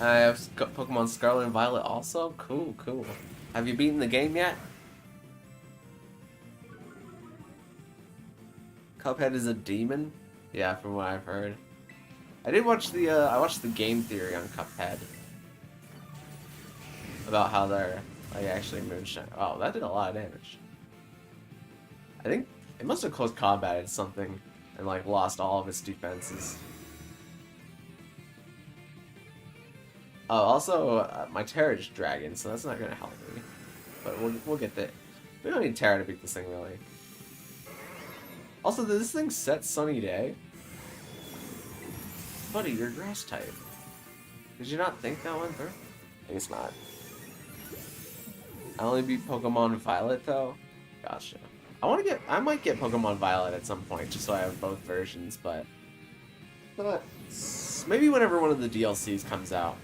I have Pokemon Scarlet and Violet also? Cool. Have you beaten the game yet? Cuphead is a demon? Yeah, from what I've heard. I did watch the, I watched the game theory on Cuphead. About how they're, like, actually moonshine. Oh, that did a lot of damage. I think it must have close combated something and, like, lost all of its defenses. Oh, also, my Tera is dragon, so that's not gonna help me. But we'll get there. We don't need Tera to beat this thing, really. Also, did this thing set Sunny Day? Buddy, you're grass type. Did you not think that went through? I guess not. I only beat Pokemon Violet, though? Gotcha. I might get Pokemon Violet at some point, just so I have both versions, but maybe whenever one of the DLCs comes out,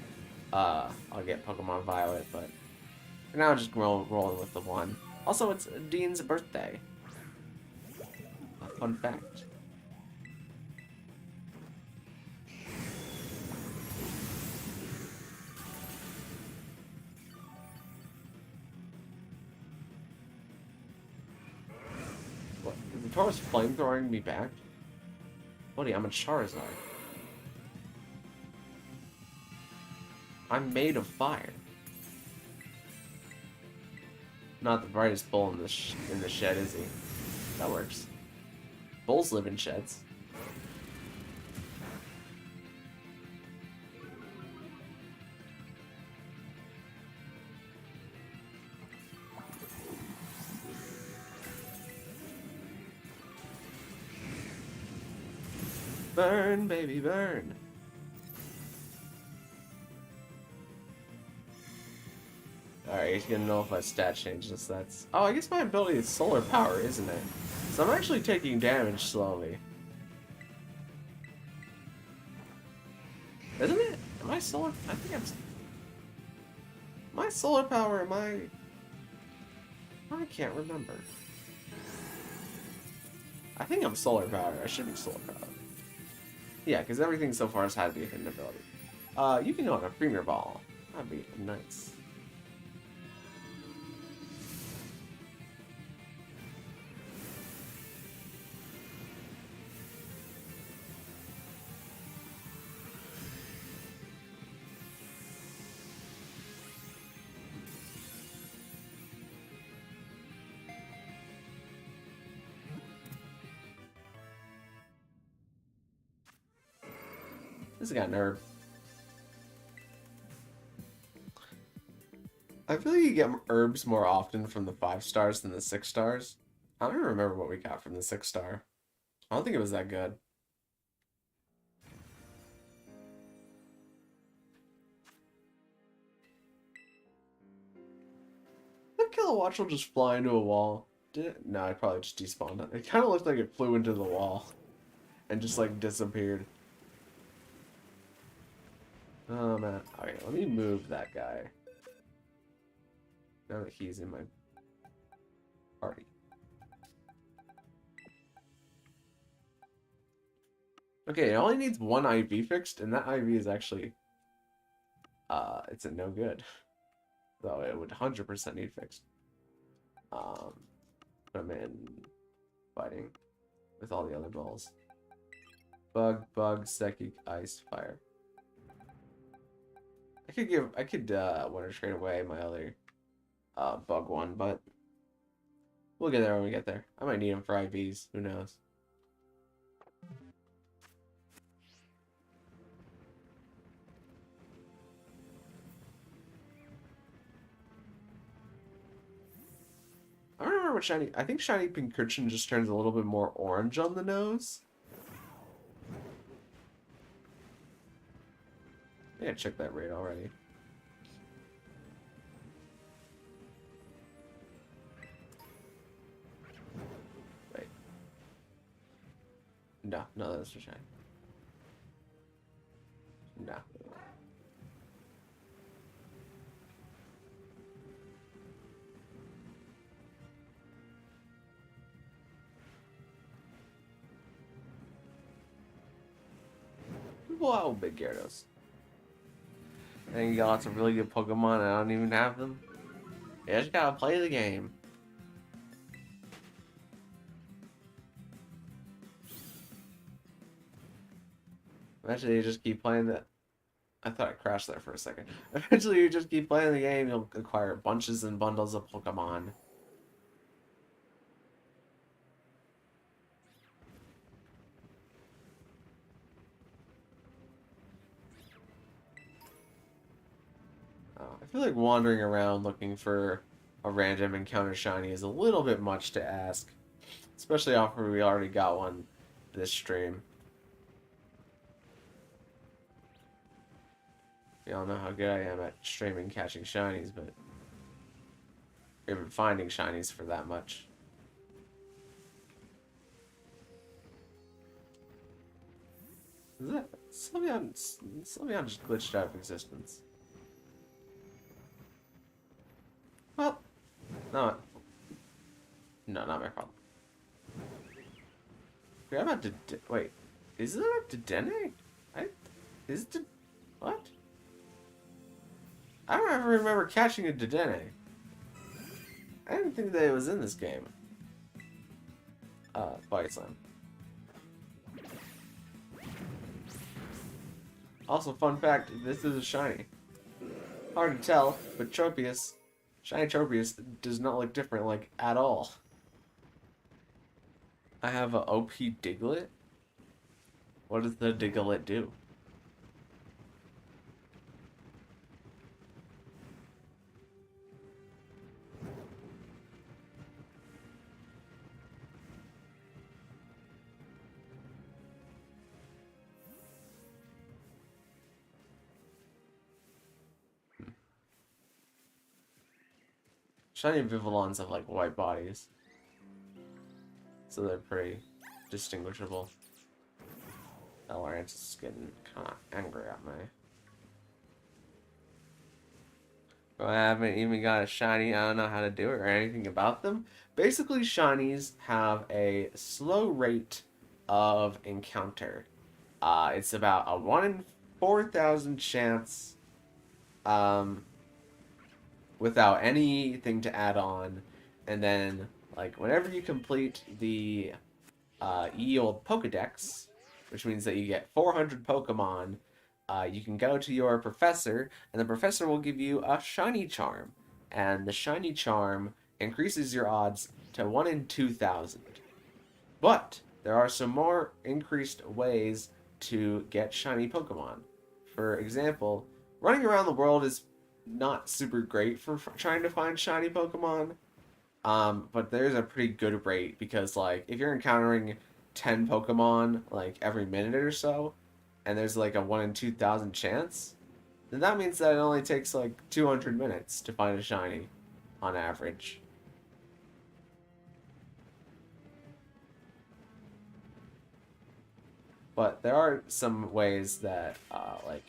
I'll get Pokemon Violet, but for now I'm just rolling with the one. Also, it's Dean's birthday. A fun fact. What? Is the Taurus flamethrowing me back? Buddy, I'm a Charizard. I'm made of fire. Not the brightest bull in the shed, is he? That works. Bulls live in sheds. Burn, baby, burn. Alright, he's gonna know if my stat changes. That's. Oh, I guess my ability is solar power, isn't it? So I'm actually taking damage slowly. Isn't it? Am I solar? I think I'm. My solar power, am I. I can't remember. I think I'm solar power. I should be solar power. Yeah, because everything so far has had to be a hidden ability. You can go on a Premier Ball. That'd be nice. This got nerfed. I feel like you get herbs more often from the 5 stars than the 6 stars. I don't even remember what we got from the 6 star. I don't think it was that good. Did Kilowatch will just fly into a wall? Did it? No, it probably just despawned it. It kind of looked like it flew into the wall and just like disappeared. Oh man. Okay, let me move that guy. Now that he's in my party. Okay, it only needs one IV fixed, and that IV is actually, it's a no good. So it would 100% need fixed. Put him in fighting with all the other balls. Bug, Psychic, Ice, Fire. I could want to trade away my other, bug one, but we'll get there when we get there. I might need him for IVs, who knows. remember what shiny. I think shiny Pincurchin just turns a little bit more orange on the nose. Yeah, check that rate already. Wait. No, that's for shiny. No. Wow, big Gyarados. And you got lots of really good Pokemon and I don't even have them. You just gotta play the game. Eventually you just keep playing the... I thought I crashed there for a second. Eventually you just keep playing the game, you'll acquire bunches and bundles of Pokemon. I feel like wandering around looking for a random encounter shiny is a little bit much to ask. Especially after we already got one this stream. You all know how good I am at streaming catching shinies, but even finding shinies for that much. Is that Sylveon just glitched out of existence? Well, no, not my problem. Okay, I'm about to wait. Is it a Dedenne? What? I don't ever remember catching a Dedenne. I didn't think that it was in this game. Body Slam. Also, fun fact, this is a shiny. Hard to tell, but shiny Tropius does not look different, like, at all. I have a OP Diglett? What does the Diglett do? Shiny Vivillons have like white bodies, so they're pretty distinguishable. Lawrence is getting kind of angry at me. But I haven't even got a shiny. I don't know how to do it or anything about them. Basically, shinies have a slow rate of encounter. It's about a 1 in 4,000 chance. Without anything to add on, and then like whenever you complete the Ye-Old Pokedex, which means that you get 400 Pokemon, you can go to your professor, and the professor will give you a shiny charm, and the shiny charm increases your odds to 1 in 2,000. But there are some more increased ways to get shiny Pokemon. For example, running around the world is not super great for trying to find shiny Pokemon, but there's a pretty good rate because like if you're encountering 10 Pokemon like every minute or so, and there's like a 1 in 2,000 chance, then that means that it only takes like 200 minutes to find a shiny on average. But there are some ways that like,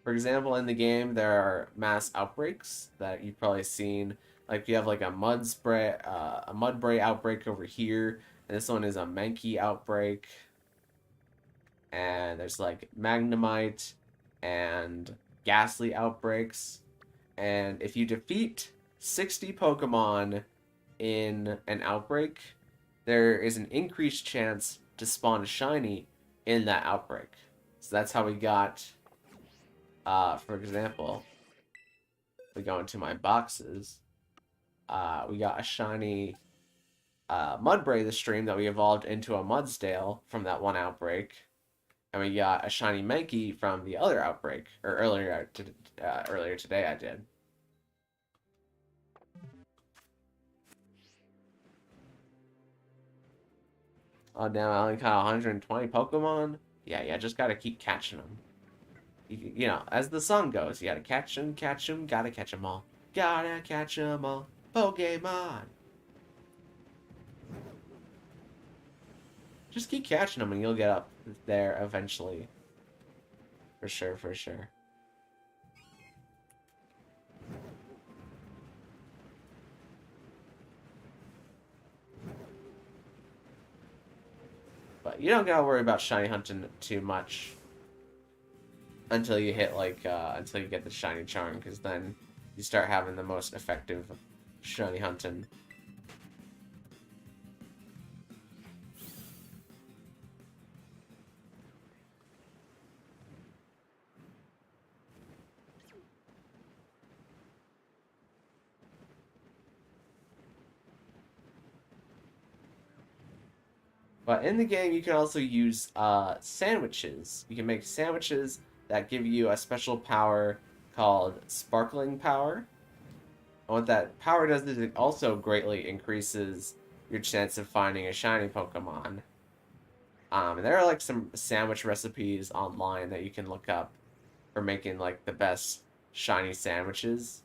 for example, in the game, there are mass outbreaks that you've probably seen. Like you have like a Mudbray outbreak over here, and this one is a Mankey outbreak. And there's like Magnemite and Ghastly outbreaks. And if you defeat 60 Pokemon in an outbreak, there is an increased chance to spawn a shiny in that outbreak. So that's how we got... for example, we go into my boxes. We got a shiny Mudbray this stream that we evolved into a Mudsdale from that one outbreak, and we got a shiny Mankey from the other outbreak, or earlier today I did. Oh, damn, I only caught 120 Pokemon? Yeah, just gotta keep catching them. You know, as the song goes, you gotta catch 'em, gotta catch 'em all. Gotta catch 'em all. Pokemon! Just keep catching them and you'll get up there eventually. For sure, for sure. But you don't gotta worry about shiny hunting too much until you hit like until you get the shiny charm, because then you start having the most effective shiny hunting. But in the game, you can also use sandwiches. You can make sandwiches that give you a special power called Sparkling Power. And what that power does is it also greatly increases your chance of finding a shiny Pokemon. And there are like some sandwich recipes online that you can look up for making like the best shiny sandwiches.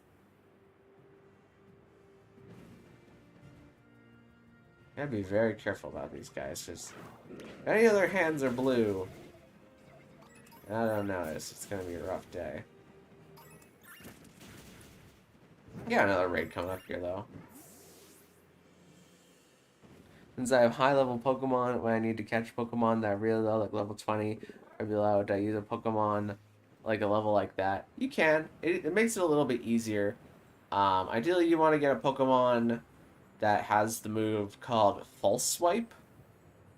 Gotta be very careful about these guys, because any of their hands are blue. I don't know, it's gonna be a rough day. Got another raid coming up here, though. Since I have high-level Pokemon, when I need to catch Pokemon that are really low, like level 20 or below, to use a Pokemon like a level like that, you can. It makes it a little bit easier. Ideally, you want to get a Pokemon that has the move called False Swipe.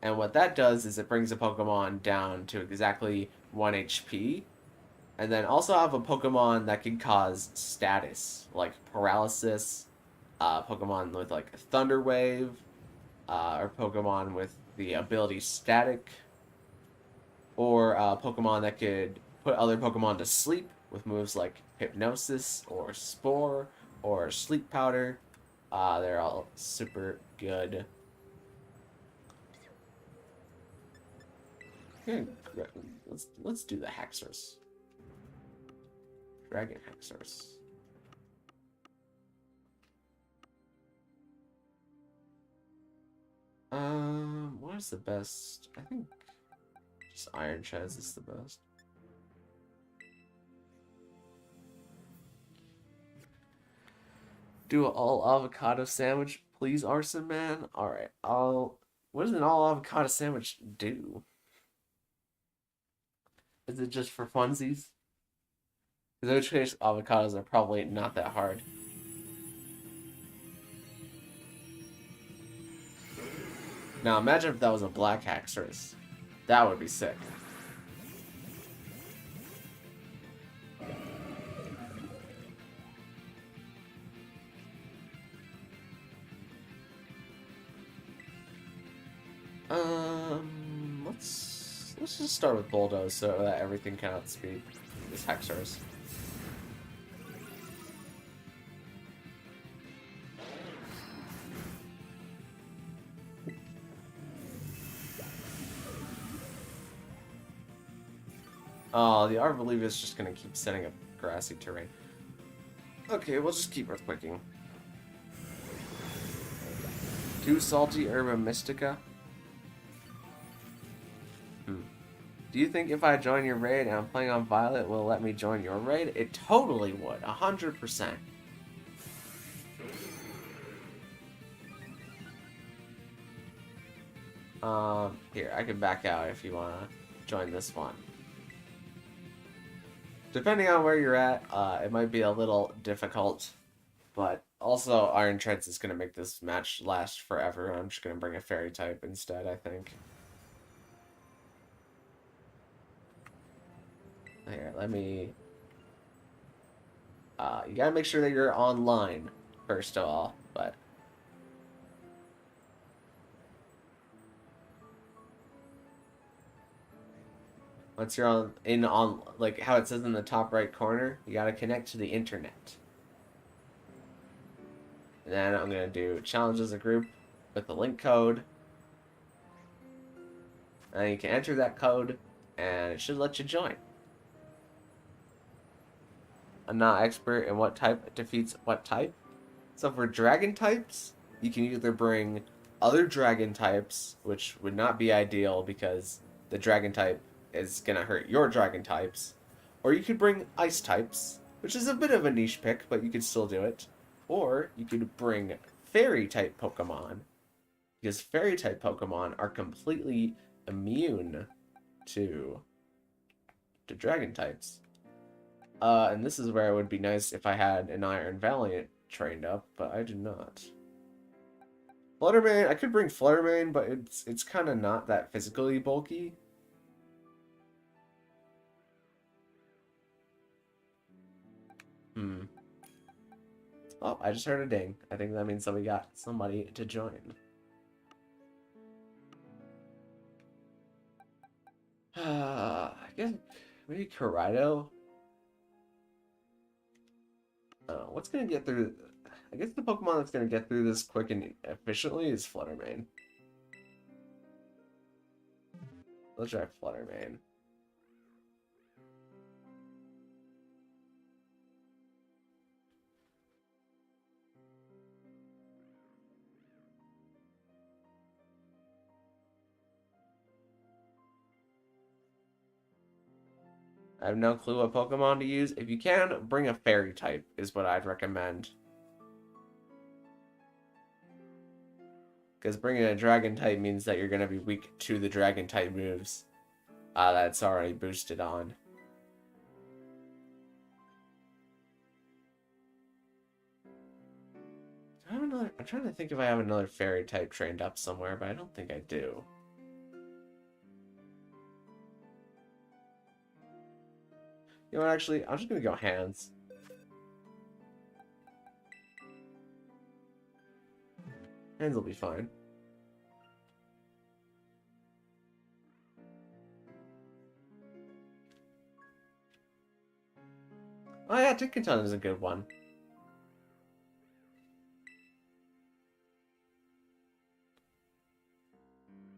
And what that does is it brings a Pokemon down to exactly 1 HP. And then also have a Pokemon that can cause status, like paralysis, Pokemon with like Thunder Wave, or Pokemon with the ability Static, or Pokemon that could put other Pokemon to sleep with moves like Hypnosis or Spore or Sleep Powder. They're all super good. Let's do the Haxorus. Dragon Haxorus. What is the best? I think just Iron Chaz is the best. Do an all avocado sandwich, please, Arson Man. All right, What does an all avocado sandwich do? Is it just for funsies? Because in which case, avocados are probably not that hard. Now imagine if that was a black Haxorus. That would be sick. Let's just start with Bulldoze so that everything can outspeed this Haxorus. Oh, the Arboleda is just gonna keep setting up grassy terrain. Okay, we'll just keep Earthquaking. Too salty Herba Mystica? Do you think if I join your raid and I'm playing on Violet, will it let me join your raid? It totally would, 100%. Here, I can back out if you want to join this one. Depending on where you're at, it might be a little difficult, but also Iron Treads is going to make this match last forever. I'm just going to bring a Fairy type instead, I think. Here, let me... you gotta make sure that you're online, first of all, but... Once you're on, like, how it says in the top right corner, you gotta connect to the internet. And then I'm gonna do challenge as a group with the link code. And you can enter that code, and it should let you join. I'm not expert in what type defeats what type. So for dragon types, you can either bring other dragon types, which would not be ideal because the dragon type is going to hurt your dragon types, or you could bring ice types, which is a bit of a niche pick, but you could still do it. Or you could bring fairy type Pokemon, because fairy type Pokemon are completely immune to dragon types. And this is where it would be nice if I had an Iron Valiant trained up, but I do not. Fluttermane, I could bring Fluttermane, but it's kind of not that physically bulky. Oh, I just heard a ding. I think that means that we got somebody to join. I guess maybe Karido. What's gonna get through? I guess the Pokemon that's gonna get through this quick and efficiently is Fluttermane. Let's try Fluttermane. I have no clue what Pokemon to use. If you can, bring a Fairy type is what I'd recommend. Because bringing a Dragon type means that you're going to be weak to the Dragon type moves that's already boosted on. I'm trying to think if I have another Fairy type trained up somewhere, but I don't think I do. You know what, actually, I'm just going to go hands. Hands will be fine. Oh yeah, Tinkaton is a good one.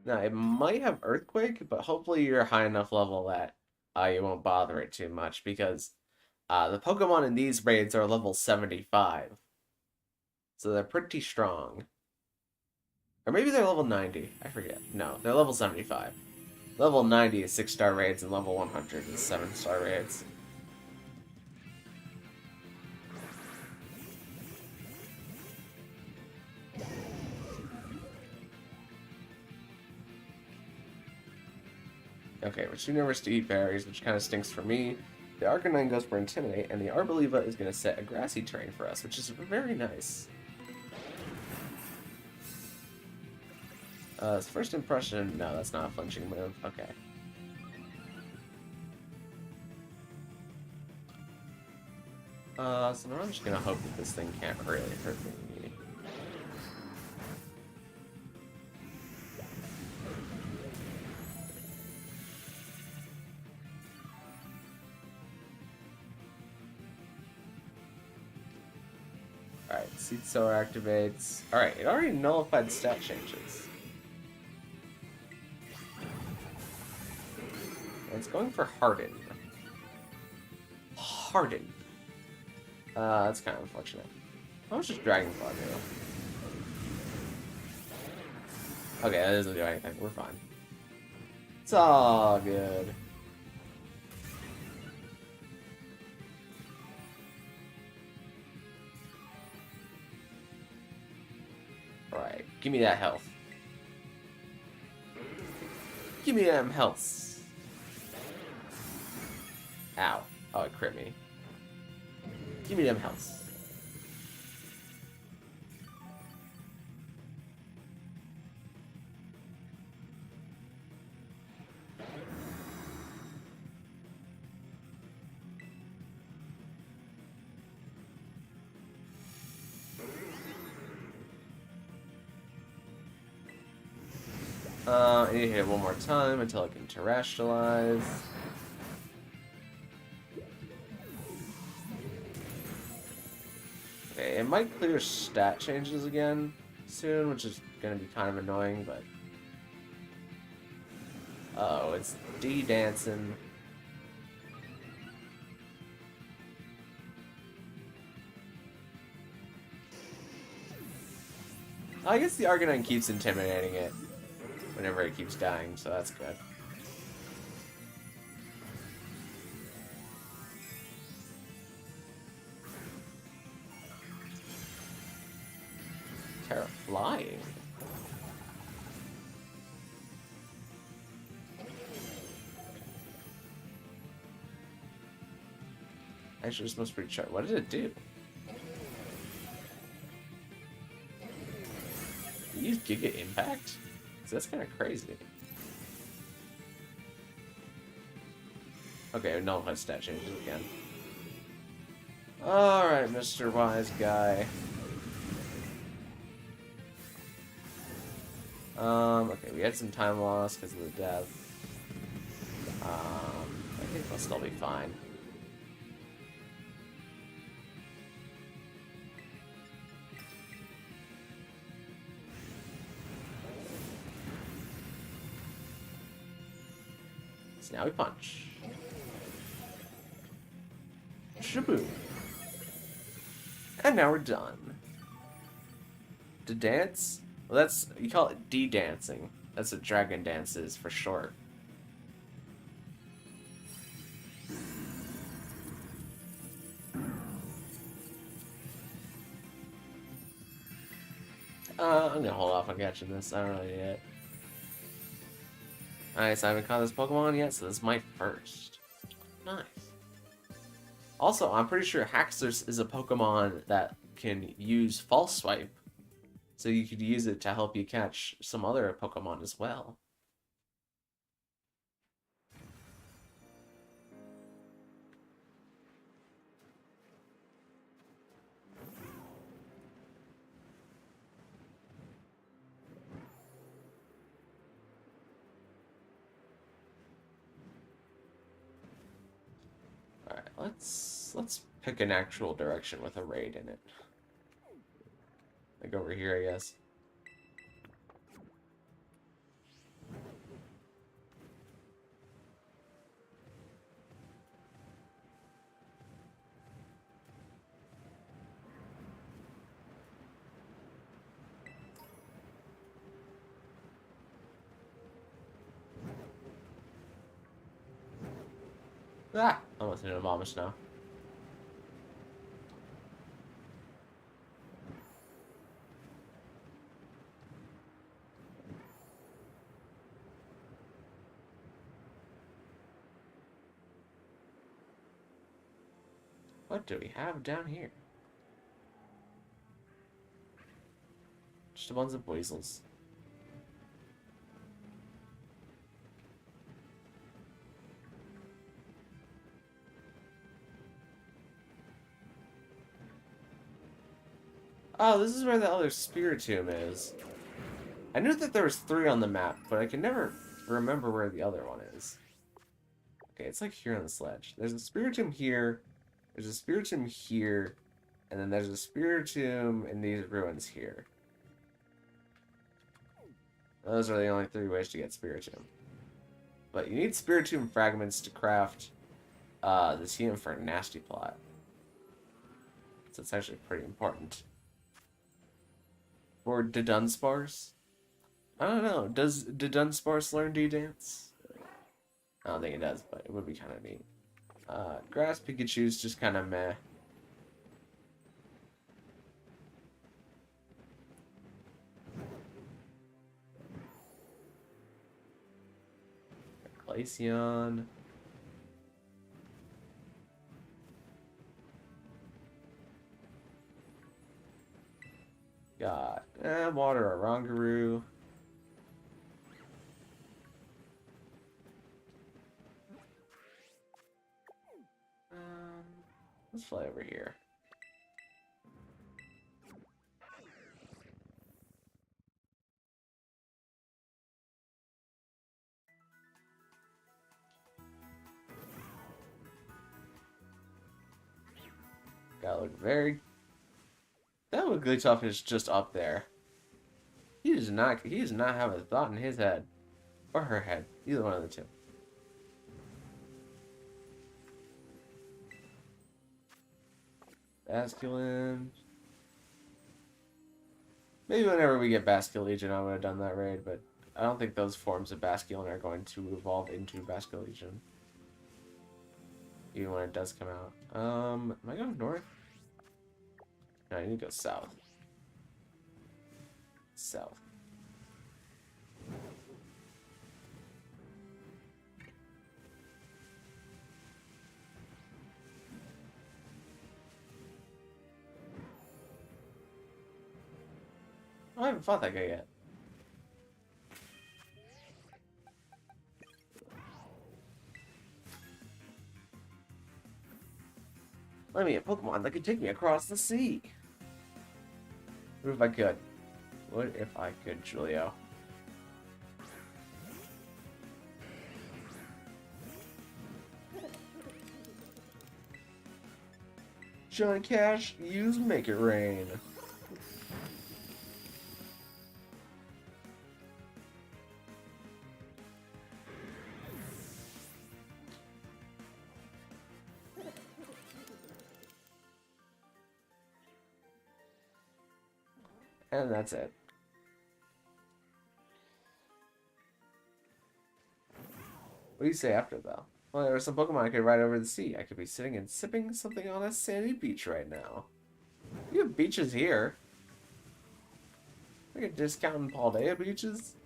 Now, it might have Earthquake, but hopefully you're a high enough level that you won't bother it too much, because the Pokemon in these raids are level 75. So they're pretty strong. Or maybe they're level 90. I forget. No, they're level 75. Level 90 is 6-star raids, and level 100 is 7-star raids. Okay, we're too nervous to eat berries, which kind of stinks for me. The Arcanine goes for Intimidate, and the Arboliva is going to set a grassy terrain for us, which is very nice. First impression, no, that's not a flinching move. Okay. So now I'm just going to hope that this thing can't really hurt me. Alright, Seed Sower activates. Alright, it already nullified stat changes. And it's going for Harden. Harden. That's kind of unfortunate. How much does Dragon Claw do? Okay, that doesn't do anything. We're fine. It's all good. Alright, give me that health. Give me them healths. Ow. Oh, it crit me. Give me them healths. I need to hit it one more time until I can terrestrialize. Okay, it might clear stat changes again soon, which is going to be kind of annoying, but... Oh, it's D dancing. I guess the Arcanine keeps intimidating it whenever it keeps dying, so that's good. Tera flying. Actually, this must be pretty. What did it do? Did you use Giga Impact? That's kind of crazy. Okay, no, my stat changes again. Alright, Mr. Wise Guy. Okay, we had some time loss because of the death. I think we'll still be fine. So now we punch. Shaboom. And now we're done. To dance? Well, that's, you call it D-dancing. That's what Dragon Dance is for short. I'm gonna hold off on catching this. I don't know yet. Nice, I haven't caught this Pokemon yet, so this is my first. Nice. Also, I'm pretty sure Haxorus is a Pokemon that can use False Swipe. So you could use it to help you catch some other Pokemon as well. Alright, let's pick an actual direction with a raid in it. Like over here, I guess. Ah! Almost hit a Vomit now. What do we have down here? Just a bunch of weasels. Oh, this is where the other Spiritomb is. I knew that there was 3 on the map, but I can never remember where the other one is. Okay, it's like here on the sledge. There's a Spiritomb here, there's a Spiritomb here, and then there's a Spiritomb in these ruins here. Those are the only 3 ways to get Spiritomb. But you need Spiritomb fragments to craft the TM for Nasty Plot. So it's actually pretty important. Or Dunsparce? I don't know. Does Dunsparce learn D-Dance? I don't think it does, but it would be kind of neat. Grass Pikachu's just kind of meh. Glaceon. Got Water Orangaroo. Let's fly over here. Gotta look very. That Wigglytuff is just up there. He does not have a thought in his head. Or her head. Either one of the two. Basculin. Maybe whenever we get Basculegion, I would have done that raid, but I don't think those forms of Basculin are going to evolve into Basculegion. Even when it does come out. Am I going north? No, I need to go south. South. I haven't fought that guy yet. Let me a Pokemon that could take me across the sea. What if I could? What if I could, Julio? Johnny Cash, use Make It Rain. And that's it. What do you say after, though? Well, there were some Pokemon I could ride over the sea. I could be sitting and sipping something on a sandy beach right now. You have beaches here. We could discount Paldea beaches.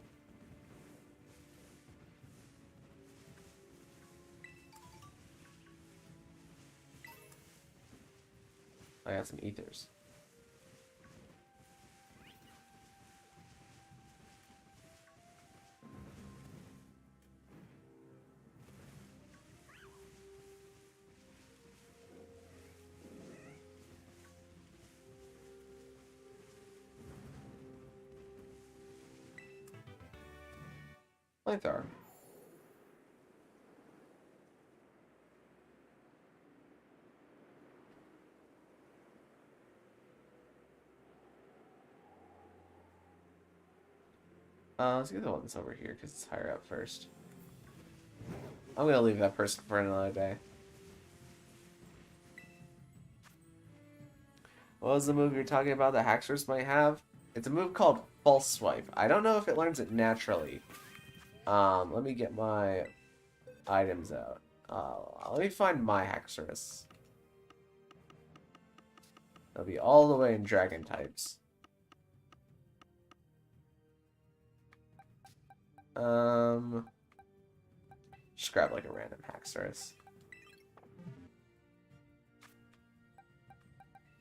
I got some ethers. Flamethrower. Let's get the one that's over here because it's higher up first. I'm gonna leave that person for another day. What was the move you're talking about that Haxorus might have? It's a move called False Swipe. I don't know if it learns it naturally. Let me get my items out. Let me find my Haxorus. It'll be all the way in Dragon types. Just grab like a random Haxorus.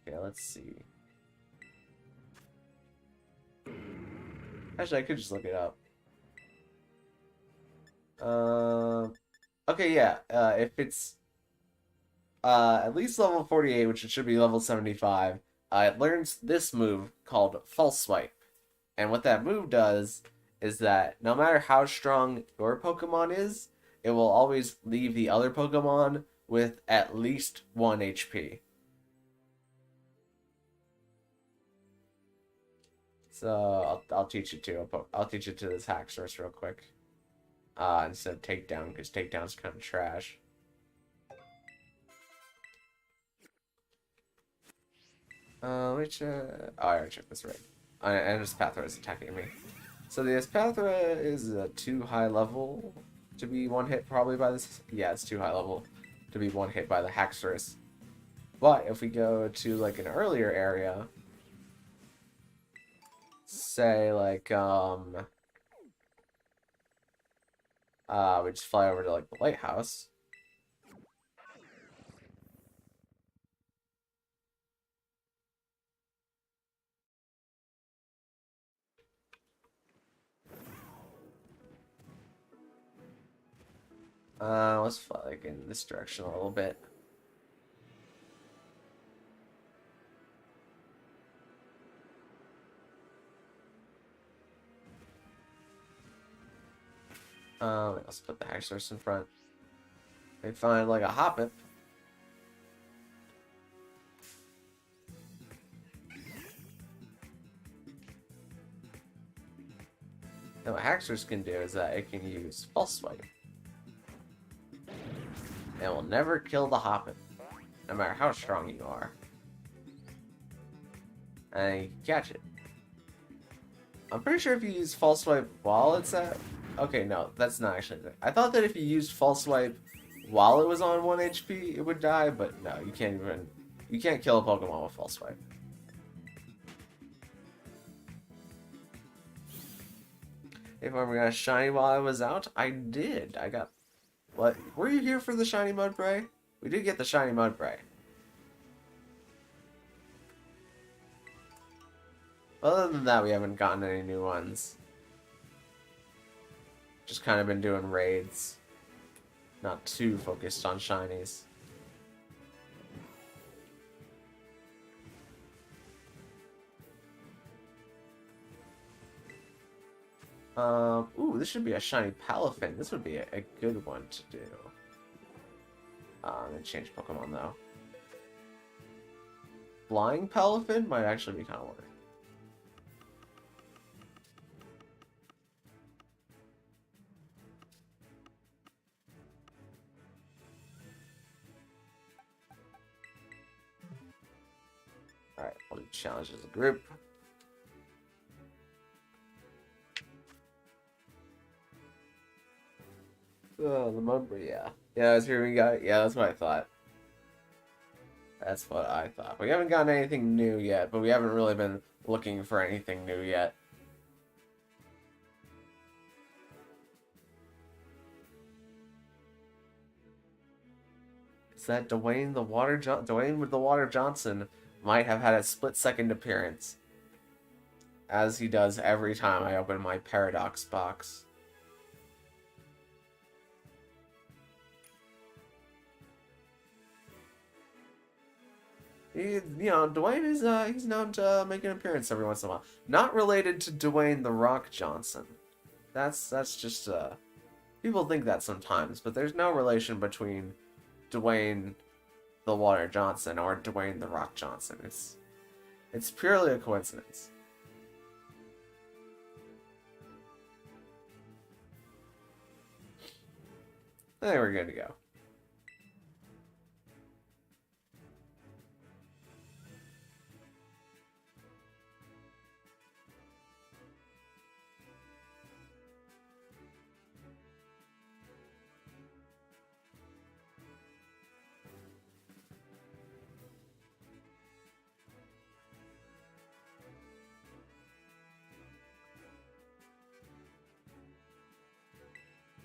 Okay, let's see. Actually, I could just look it up. Okay, yeah. If it's at least level 48, which it should be level 75, it learns this move called False Swipe. And what that move does is that no matter how strong your Pokemon is, it will always leave the other Pokemon with at least 1 HP. So I'll teach it to I'll teach it to this Haxorus real quick. Instead of Takedown, because Takedown's kind of trash. Which oh, I already checked this right. And Espathra is attacking me. So the Espathra is a too high level to be one hit probably by this. Yeah, it's too high level to be one hit by the Haxorus. But if we go to like an earlier area, say like we just fly over to like the lighthouse. Let's fly like in this direction a little bit. Let's put the Haxorus in front. They find like a Hoppip. And what Haxorus can do is that it can use False Swipe. It will never kill the Hoppin, no matter how strong you are. And you can catch it. I'm pretty sure if you use False Swipe while it's at... Okay, no, that's not actually the thing. I thought that if you used False Swipe while it was on 1 HP, it would die, but no, you can't even... You can't kill a Pokemon with False Swipe. If I ever got a shiny while I was out, I did. I got... What? Were you here for the shiny Mudbray? We did get the shiny Mudbray. Other than that, we haven't gotten any new ones. Just kind of been doing raids. Not too focused on shinies. Ooh, this should be a shiny Palafin. This would be a good one to do. I'm gonna change Pokemon though. Flying Palafin might actually be kind of worth. Alright, we'll do challenge as a group. Oh, the Mudbray, yeah. Yeah, that's here we got it. Yeah, that's what I thought. That's what I thought. We haven't gotten anything new yet, but we haven't really been looking for anything new yet. It's that Dwayne with the Water Johnson might have had a split-second appearance. As he does every time I open my Paradox box. Dwayne is he's known to make an appearance every once in a while. Not related to Dwayne the Rock Johnson. That's just people think that sometimes, but there's no relation between Dwayne the Water Johnson or Dwayne the Rock Johnson. It's purely a coincidence. I think we're good to go.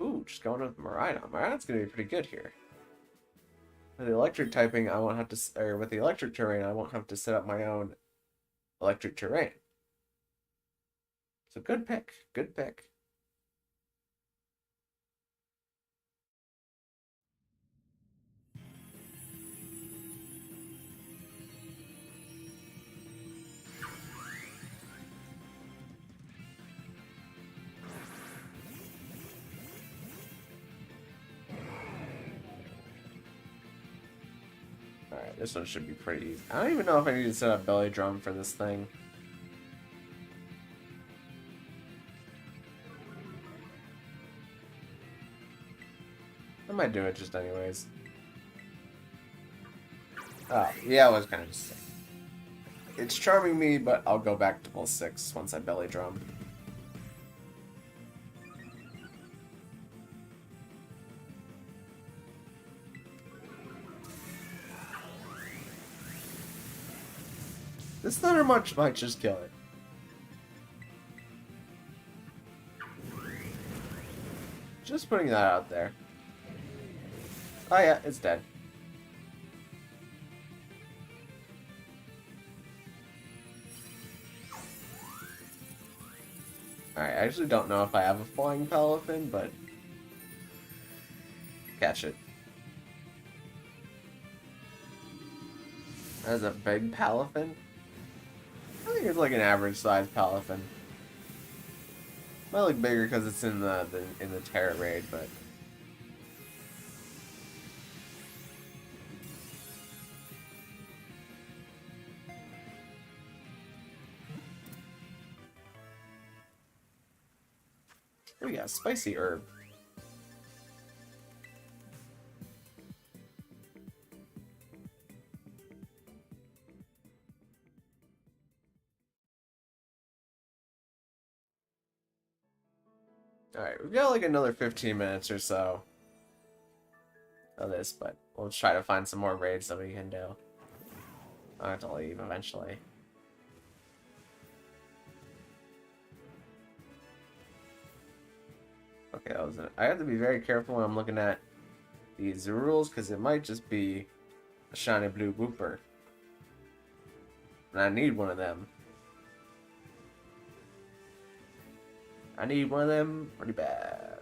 Ooh, just going with Miraidon. Miraidon's gonna be pretty good here. With the electric typing, I won't have to, or with the electric terrain, I won't have to set up my own electric terrain. So good pick, good pick. Alright, this one should be pretty easy. I don't even know if I need to set up Belly Drum for this thing. I might do it just anyways. Oh, yeah, I was kind of just saying. It's charming me, but I'll go back to level 6 once I Belly Drum. This Thunder Punch might just kill it. Just putting that out there. Oh yeah, it's dead. Alright, I actually don't know if I have a Flying Palafin, but... catch it. That's a big Palafin? I think it's like an average sized Palafin. Might look bigger because it's in the Tera raid, but... Oh yeah, spicy herb. Alright, we've got like another 15 minutes or so of this, but we'll try to find some more raids that we can do. I'll have to leave eventually. Okay, that was it. I have to be very careful when I'm looking at these rules, because it might just be a shiny blue whooper. And I need one of them. I need one of them pretty bad.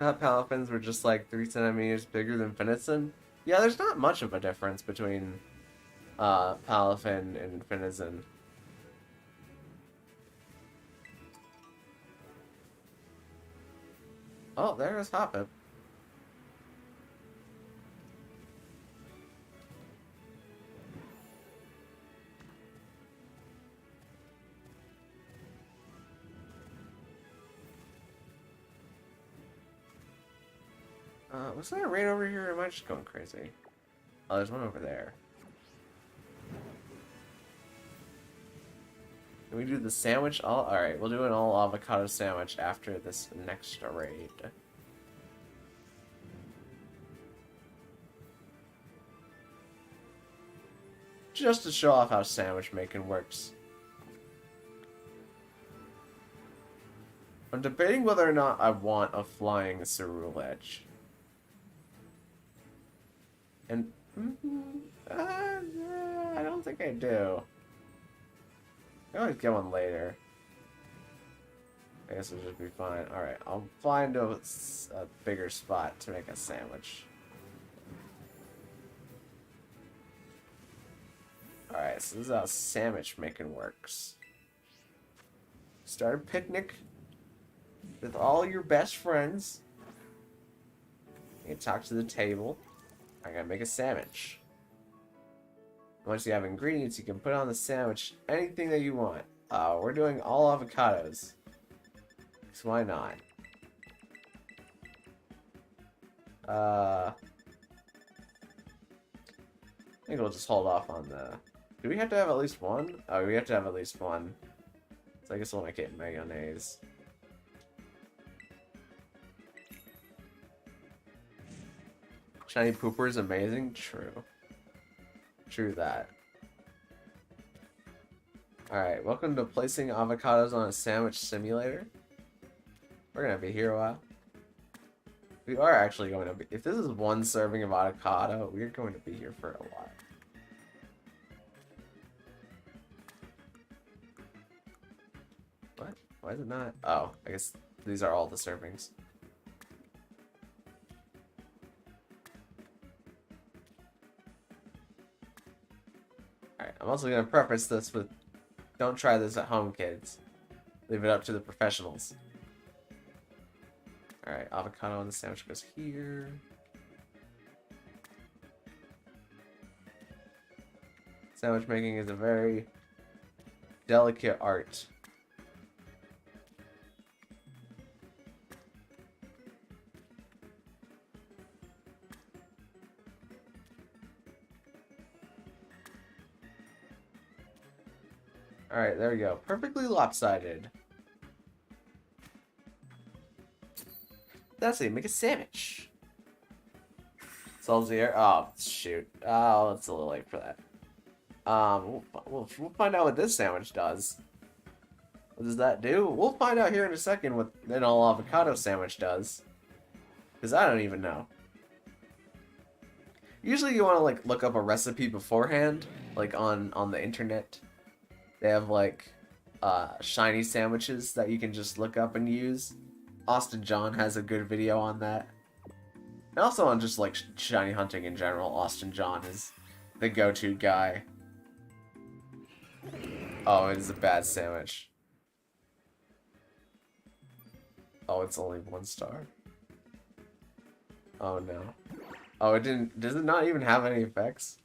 I thought Palafins were just like 3 centimeters bigger than Finizen. Yeah, there's not much of a difference between Palafin and Finizen. Oh, there's Hoppip. Was there a raid over here, or am I just going crazy? Oh, there's one over there. Can we do the sandwich? Alright, we'll do an all avocado sandwich after this next raid. Just to show off how sandwich making works. I'm debating whether or not I want a flying Ceruledge. And I don't think I do. I can always get one later. I guess it'll just be fine. Alright, I'll find a bigger spot to make a sandwich. Alright, so this is how sandwich making works. Start a picnic with all your best friends. You talk to the table. I gotta make a sandwich. Once you have ingredients, you can put on the sandwich anything that you want. We're doing all avocados. So why not? I think we'll just hold off on the... Do we have to have at least one? Oh, we have to have at least one. So I guess we'll make it mayonnaise. Shiny Pooper is amazing? True. True that. Alright, welcome to placing avocados on a sandwich simulator. We're gonna be here a while. We are actually going to be... If this is one serving of avocado, we're going to be here for a while. What? Why is it not? Oh, I guess these are all the servings. Alright, I'm also going to preface this with, don't try this at home, kids. Leave it up to the professionals. Alright, avocado on the sandwich goes here. Sandwich making is a very delicate art. Alright, there we go. Perfectly lopsided. That's how you make a sandwich. Solves the air. Oh, shoot. Oh, it's a little late for that. We'll find out what this sandwich does. What does that do? We'll find out here in a second what an all avocado sandwich does. Because I don't even know. Usually you want to like look up a recipe beforehand, like on the internet. They have like shiny sandwiches that you can just look up and use. Austin John has a good video on that. And also on just like shiny hunting in general, Austin John is the go-to guy. Oh, it is a bad sandwich. Oh, it's only 1 star. Oh no. Oh, it didn't. Does it not even have any effects?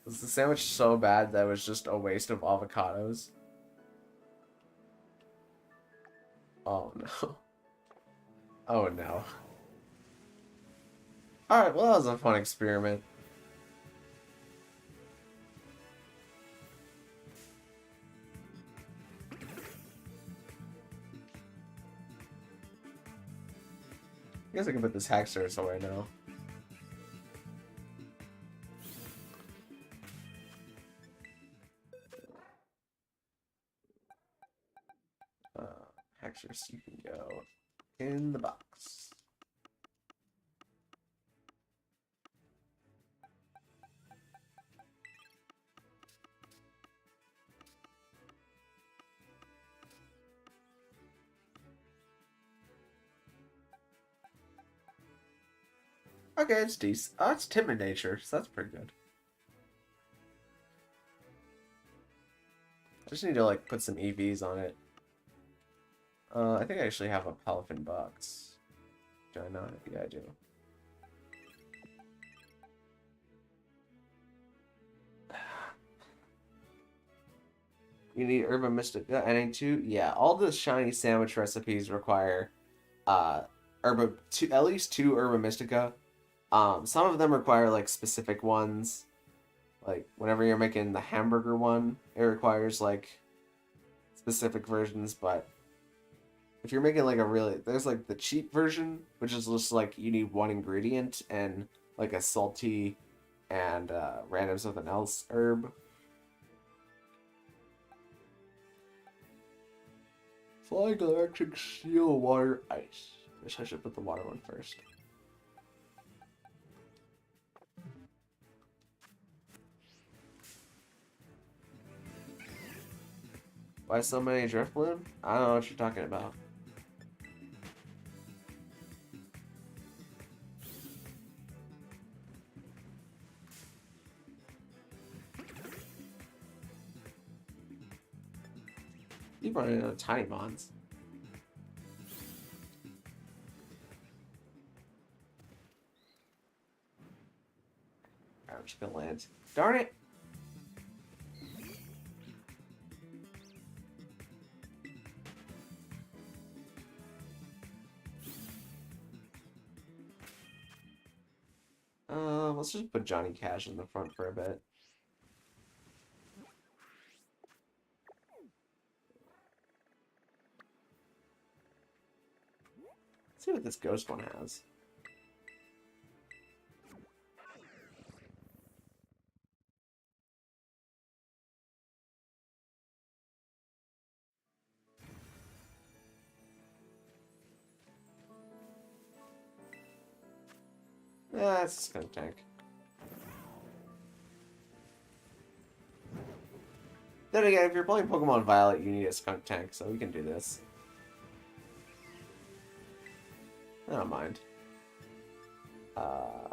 Was the sandwich so bad that it was just a waste of avocados? Oh no. Oh no. Alright, well that was a fun experiment. I guess I can put this Hacksaurus away now. Hacksaurus, you can go in the box. Okay, it's decent. Oh, it's timid nature, so that's pretty good. I just need to like put some EVs on it. I think I actually have a Pelifin box. Do I not? Yeah, I do. You need Herba Mystica NA2? Yeah, all the shiny sandwich recipes require at least 2 Herba Mystica. Some of them require like specific ones. Like whenever you're making the hamburger one, it requires like specific versions, but if you're making like there's like the cheap version, which is just like you need 1 ingredient and like a salty and random something else herb. Flying electric steel water ice. Guess I should put the water one first. Why so many Driftloon? I don't know what you're talking about. You're running out of tiny mons. I'm just gonna land. Darn it! Let's just put Johnny Cash in the front for a bit. Let's see what this ghost one has. It's a skunk tank. Then again, if you're playing Pokemon Violet, you need a skunk tank, so we can do this. I don't mind. I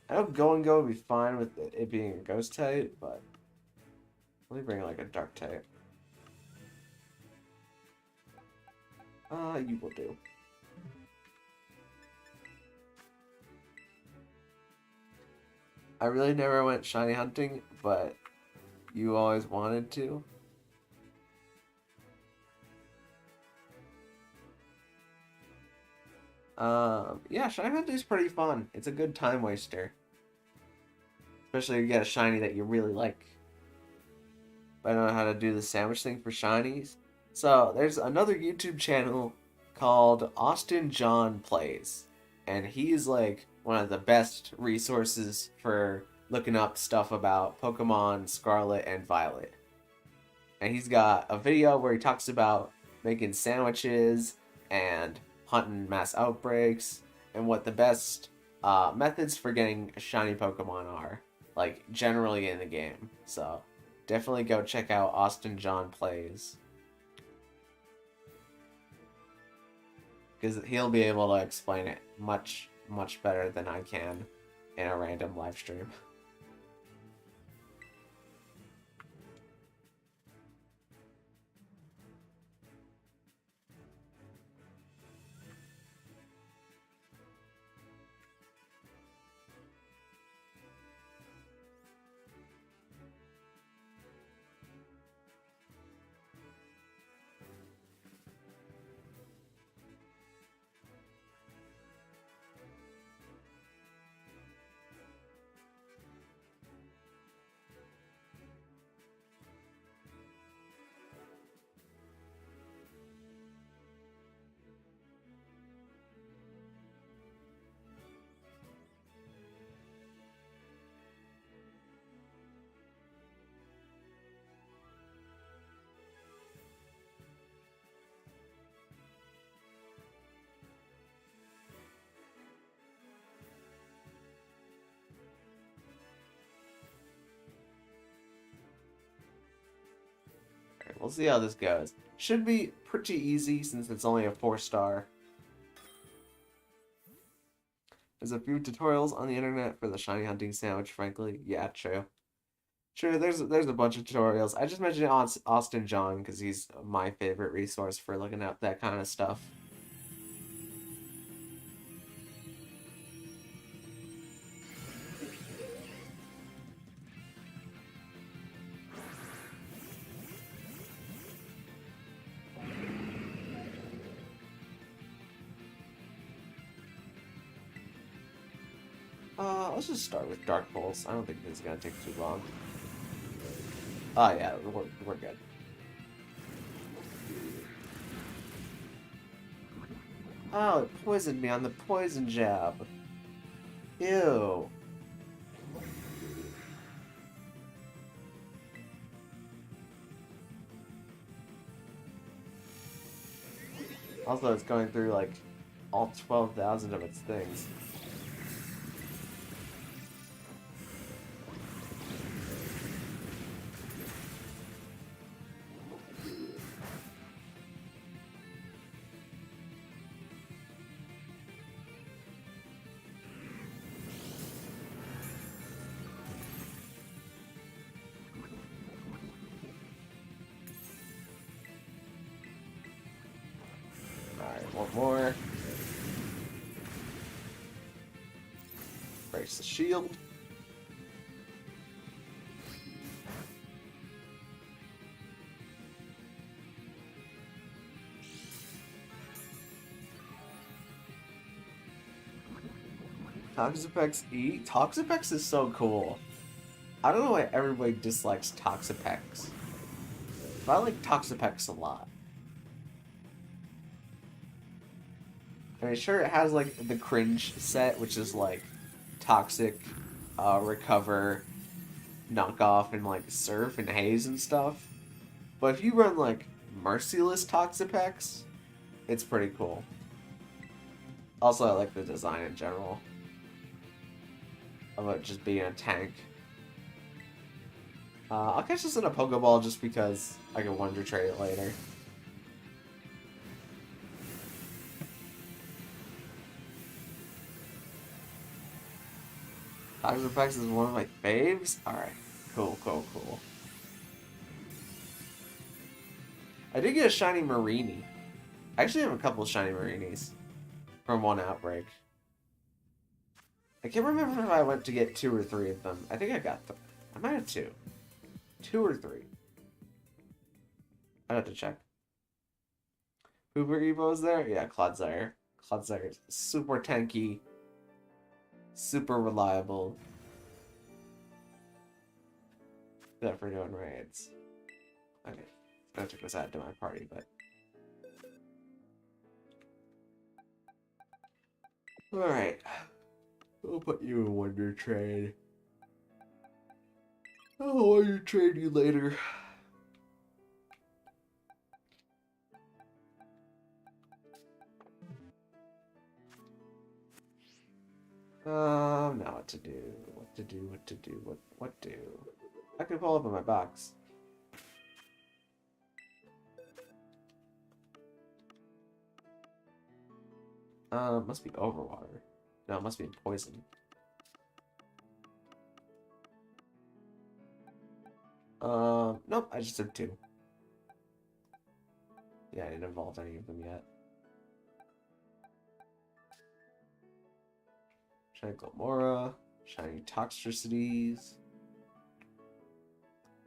know Go and Go would be fine with it being a ghost type, but let me bring like a dark type. You will do. I really never went shiny hunting, but you always wanted to. Yeah, shiny hunting is pretty fun. It's a good time waster. Especially if you get a shiny that you really like. But I don't know how to do the sandwich thing for shinies. So, there's another YouTube channel called Austin John Plays. And he's like one of the best resources for looking up stuff about Pokemon Scarlet and Violet. And he's got a video where he talks about making sandwiches and hunting mass outbreaks and what the best methods for getting shiny Pokemon are, like generally in the game. So definitely go check out Austin John Plays. because he'll be able to explain it much better than I can in a random live stream. We'll see how this goes. Should be pretty easy since it's only a 4-star. There's a few tutorials on the internet for the shiny hunting sandwich, frankly. Yeah, true. True, there's a bunch of tutorials. I just mentioned Austin John because he's my favorite resource for looking up that kind of stuff. Let's just start with Dark Pulse. I don't think this is gonna take too long. Oh yeah, we're good. Oh, it poisoned me on the poison jab. Ew. Also, it's going through like all 12,000 of its things. One more. Brace the shield. Toxapex E? Toxapex is so cool. I don't know why everybody dislikes Toxapex. But I like Toxapex a lot. I mean, sure, it has, like, the cringe set, which is, like, Toxic, Recover, Knock Off, and, like, Surf and Haze and stuff. But if you run, like, Merciless Toxapex, it's pretty cool. Also, I like the design in general. About just being a tank. I'll catch this in a Pokeball just because I can Wonder Trade it later. Toxapex is one of my faves? Alright. Cool. I did get a shiny Marini. I actually have a couple of shiny Marinis from one outbreak. I can't remember if I went to get 2 or 3 of them. I think I got 3. I might have 2. 2 or 3. I'd have to check. Hoover Evo's there? Yeah, Clodsire. Clodsire is super tanky. Super reliable. Except for doing raids. Okay. I took this add to my party, but... Alright. I'll put you in Wonder Trade. I'll Wonder Trade you later. Now what to do? What do? I can pull up in my box. Must be overwater. No, it must be poison. Nope, I just took 2. Yeah, I didn't evolve any of them yet. Shiny Glamora, shiny Toxtricities.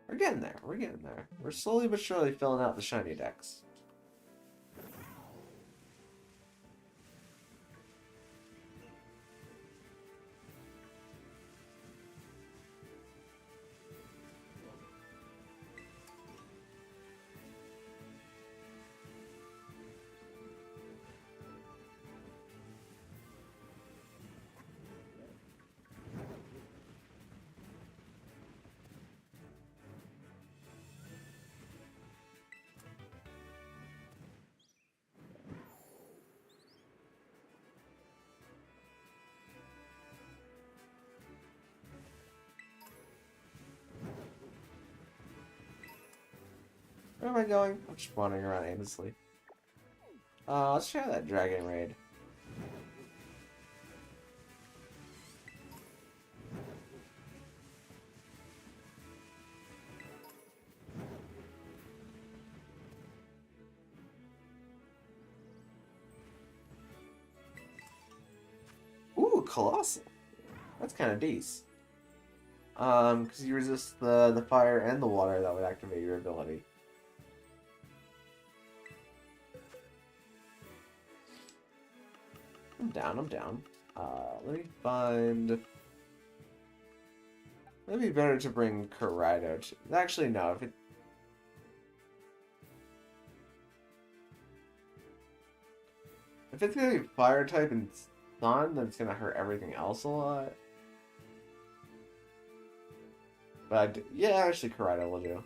We're getting there, we're getting there. We're slowly but surely filling out the shiny decks. Where am I going? I'm just wandering around aimlessly. Let's try that Dragon Raid. Ooh, Colossal. That's kind of decent. Because you resist the fire and the water that would activate your ability. I'm down, I'm down. Let me find... It'd be better to bring Karido to... Actually, no, if it... If it's gonna be fire type and sun, then it's gonna hurt everything else a lot. But, yeah, actually Karido will do.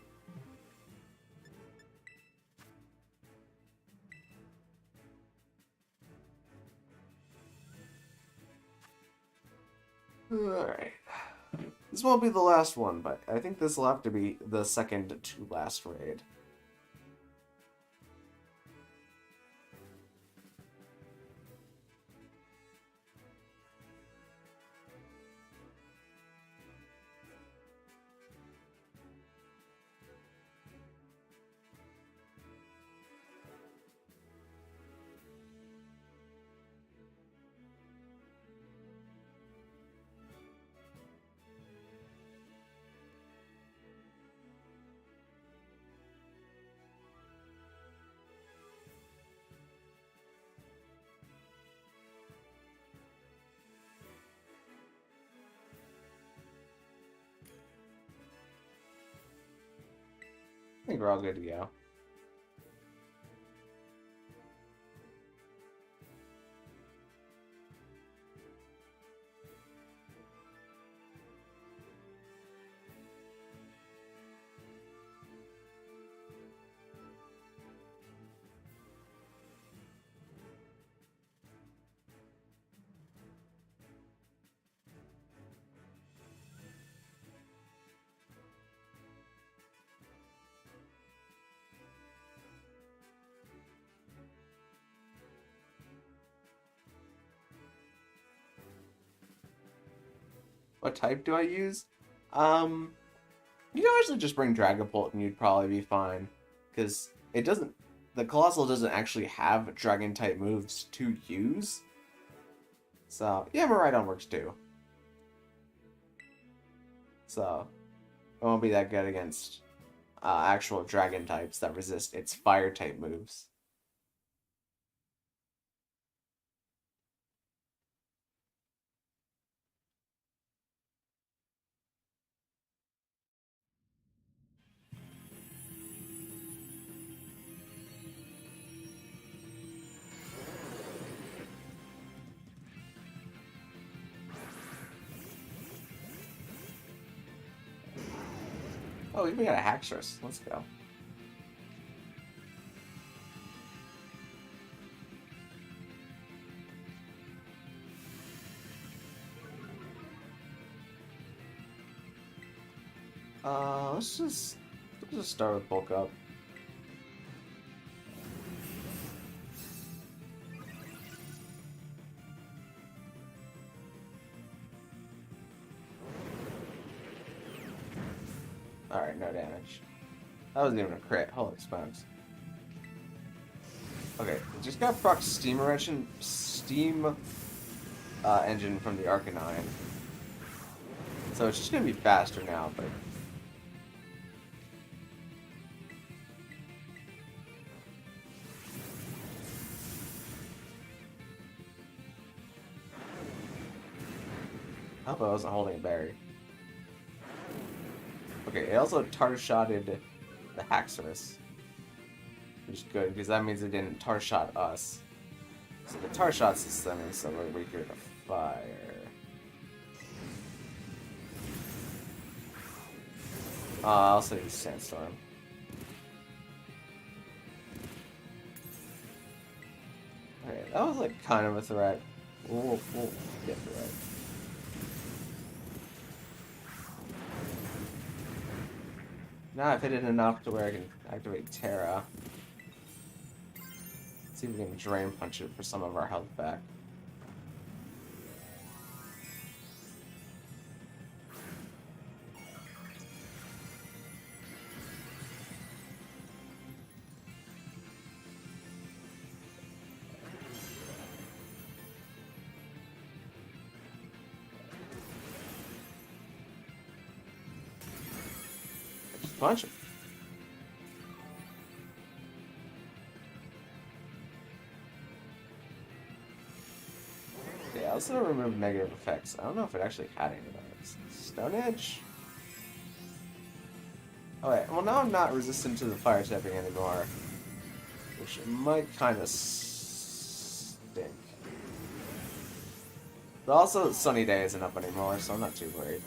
Alright. This won't be the last one, but I think this will have to be the second to last raid. I think we're all good to go. What type do I use? You can actually just bring Dragapult and you'd probably be fine. Because it doesn't... The Colossal doesn't actually have Dragon-type moves to use. So, yeah, Miraidon works too. So, it won't be that good against actual Dragon types that resist its Fire-type moves. Oh, we even got a Haxorus. Let's go. Let's just start with bulk up. Alright, no damage. That wasn't even a crit. Holy smokes. Okay, just got proc Steam engine from the Arcanine. So it's just gonna be faster now, but I hope I wasn't holding a berry. Okay, it also tar-shotted the Haxorus. Which is good, because that means it didn't tar-shot us. So the tar-shot system is so we're weaker to fire. I'll also use Sandstorm. Okay, that was like kind of a threat. We'll get through it. Now I've hit it enough to where I can activate Tera. See if we can Drain Punch it for some of our health back. Just punch him. Yeah, I also remove negative effects. I don't know if it actually had any of those. Stone Edge? Alright, well now I'm not resistant to the fire typing anymore. Which might kind of stink. But also, Sunny Day isn't up anymore, so I'm not too worried.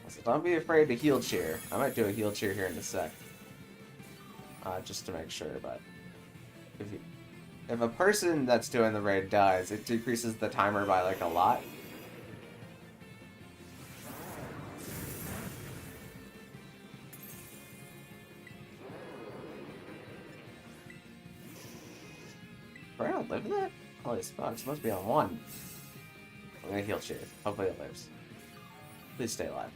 So don't be afraid to heal cheer. I might do a heal cheer here in a sec. Just to make sure, but if a person that's doing the raid dies, it decreases the timer by like a lot. Can I outlive that? Holy smokes, must be on 1. I'm gonna heal cheer. Hopefully it lives. Please stay alive.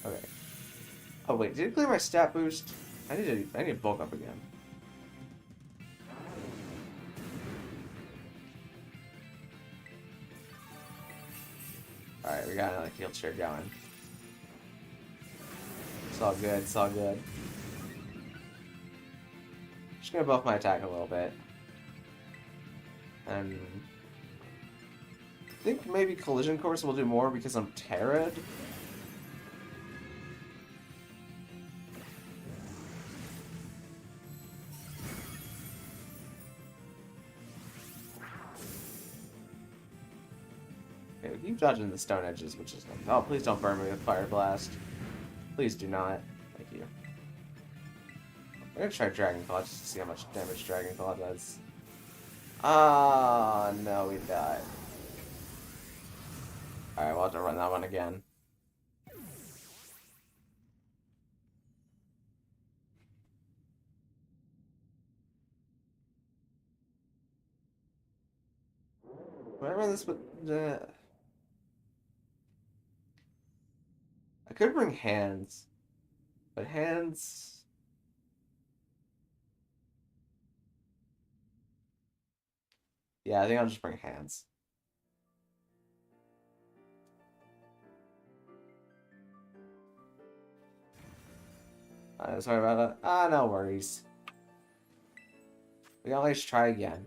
Okay. Oh wait, did it clear my stat boost? I need to bulk up again. Alright, we got another heal cheer going. It's all good, it's all good. Just gonna buff my attack a little bit. And I think maybe Collision Course will do more because I'm Terra'd. Okay, we keep dodging the stone edges, which is... Oh, please don't burn me with Fire Blast. Please do not. Thank you. I'm gonna try Dragon Claw just to see how much damage Dragon Claw does. Ah, no, we died. Alright, we'll have to run that one again. Can I run this with... I could bring hands. But hands... Yeah, I think I'll just bring hands. Sorry about that. Ah, no worries. We can always try again.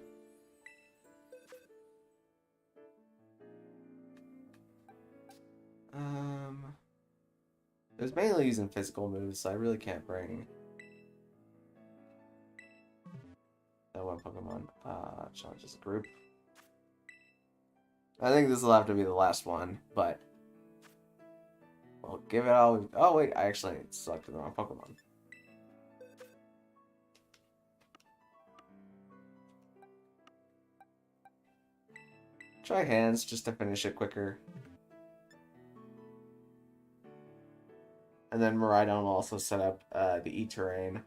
It was mainly using physical moves, so I really can't bring that one Pokemon challenges group. I think this will have to be the last one, but we'll give it all. Oh wait, I actually selected the wrong Pokemon. Try hands just to finish it quicker. And then Maridon will also set up the E-Terrain.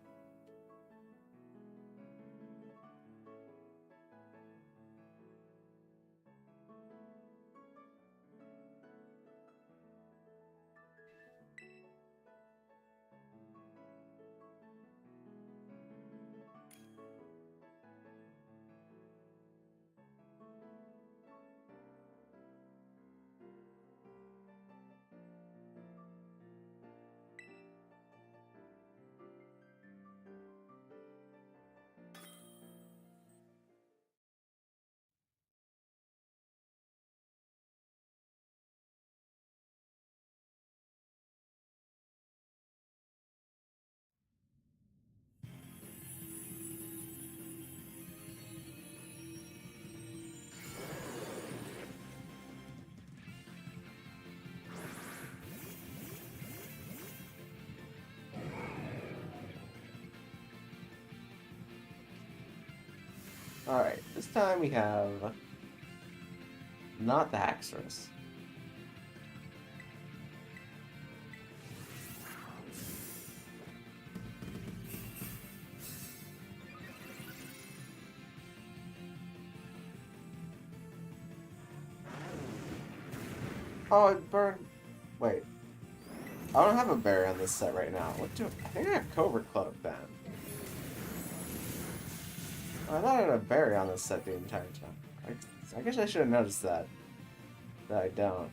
Alright, this time we have not the Haxorus. Oh, it burned. Wait. I don't have a berry on this set right now. What do I think I have Cobra Club then. I thought I had a berry on this set the entire time. I guess I should have noticed that. That I don't.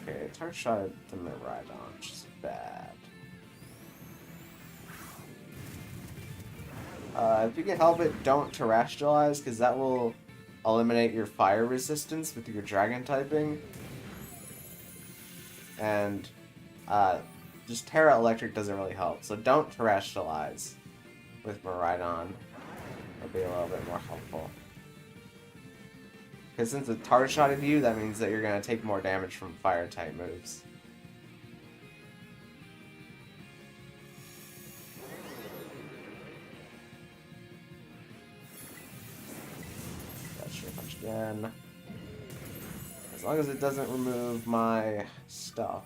Okay, it's hard shot at the Miraidon, which is bad. If you can help it, don't terrestrialize, because that will eliminate your fire resistance with your dragon typing. And just Tera Electric doesn't really help, so don't terrestrialize with Miraidon. It'll be a little bit more helpful. Because since it target shotted you, that means that you're going to take more damage from fire type moves. Sure punch again. As long as it doesn't remove my stuff.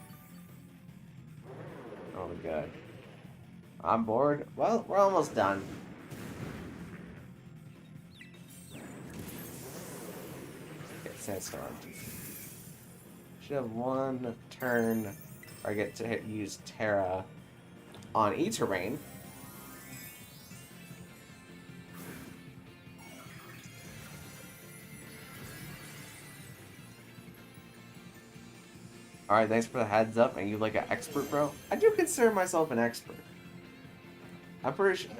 Oh, we're good. I'm bored. Well, we're almost done. Okay, Sandstorm. Should have one turn where I get to use Tera on E-Terrain. Alright, thanks for the heads up. Are you like an expert, bro? I do consider myself an expert. I'm pretty sure,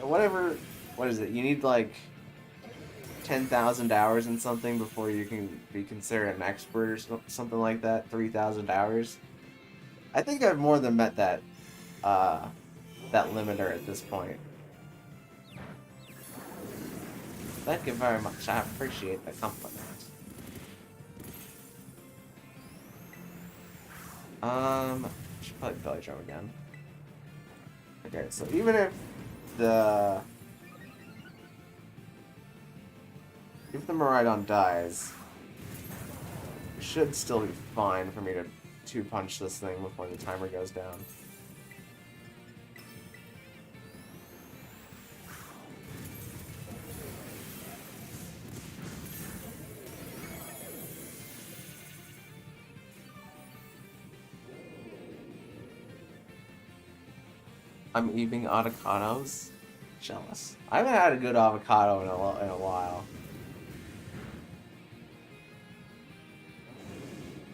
what is it? You need like 10,000 hours in something before you can be considered an expert or something like that. 3,000 hours. I think I've more than met that, that limiter at this point. Thank you very much. I appreciate the compliment. Should probably belly drum again. Okay, so even if the Miraidon dies, it should still be fine for me to two-punch this thing before the timer goes down. I'm eating avocados. Jealous. I haven't had a good avocado in a while.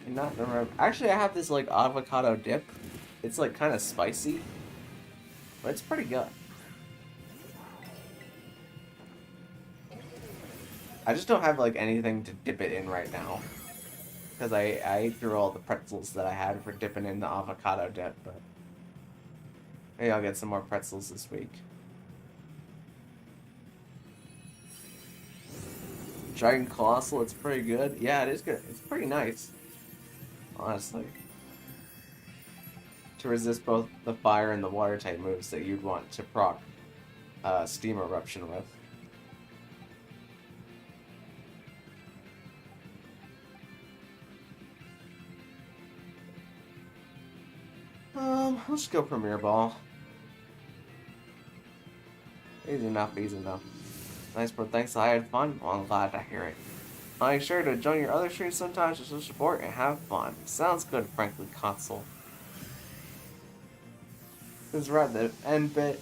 Cannot remember. Actually, I have this like avocado dip. It's like kind of spicy, but it's pretty good. I just don't have like anything to dip it in right now because I ate through all the pretzels that I had for dipping in the avocado dip, but maybe I'll get some more pretzels this week. Dragon Colossal, it's pretty good. Yeah, it is good. It's pretty nice, honestly. To resist both the fire and the water type moves that you'd want to proc Steam Eruption with. Let's go Premier Ball. Easy enough, easy enough. Nice, bro. Thanks. I had fun. Well, I'm glad to hear it. Make sure to join your other streams sometimes just to support and have fun. Sounds good, frankly, console. This is right at the end bit.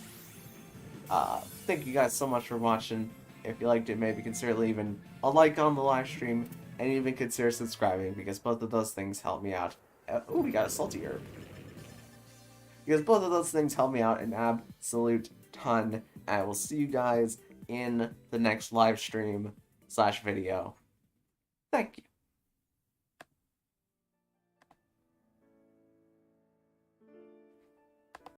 Thank you guys so much for watching. If you liked it, maybe consider leaving a like on the live stream and even consider subscribing because both of those things help me out. Oh, we got a salty herb. Because both of those things help me out an absolute ton. And I will see you guys in the next live stream / video. Thank you.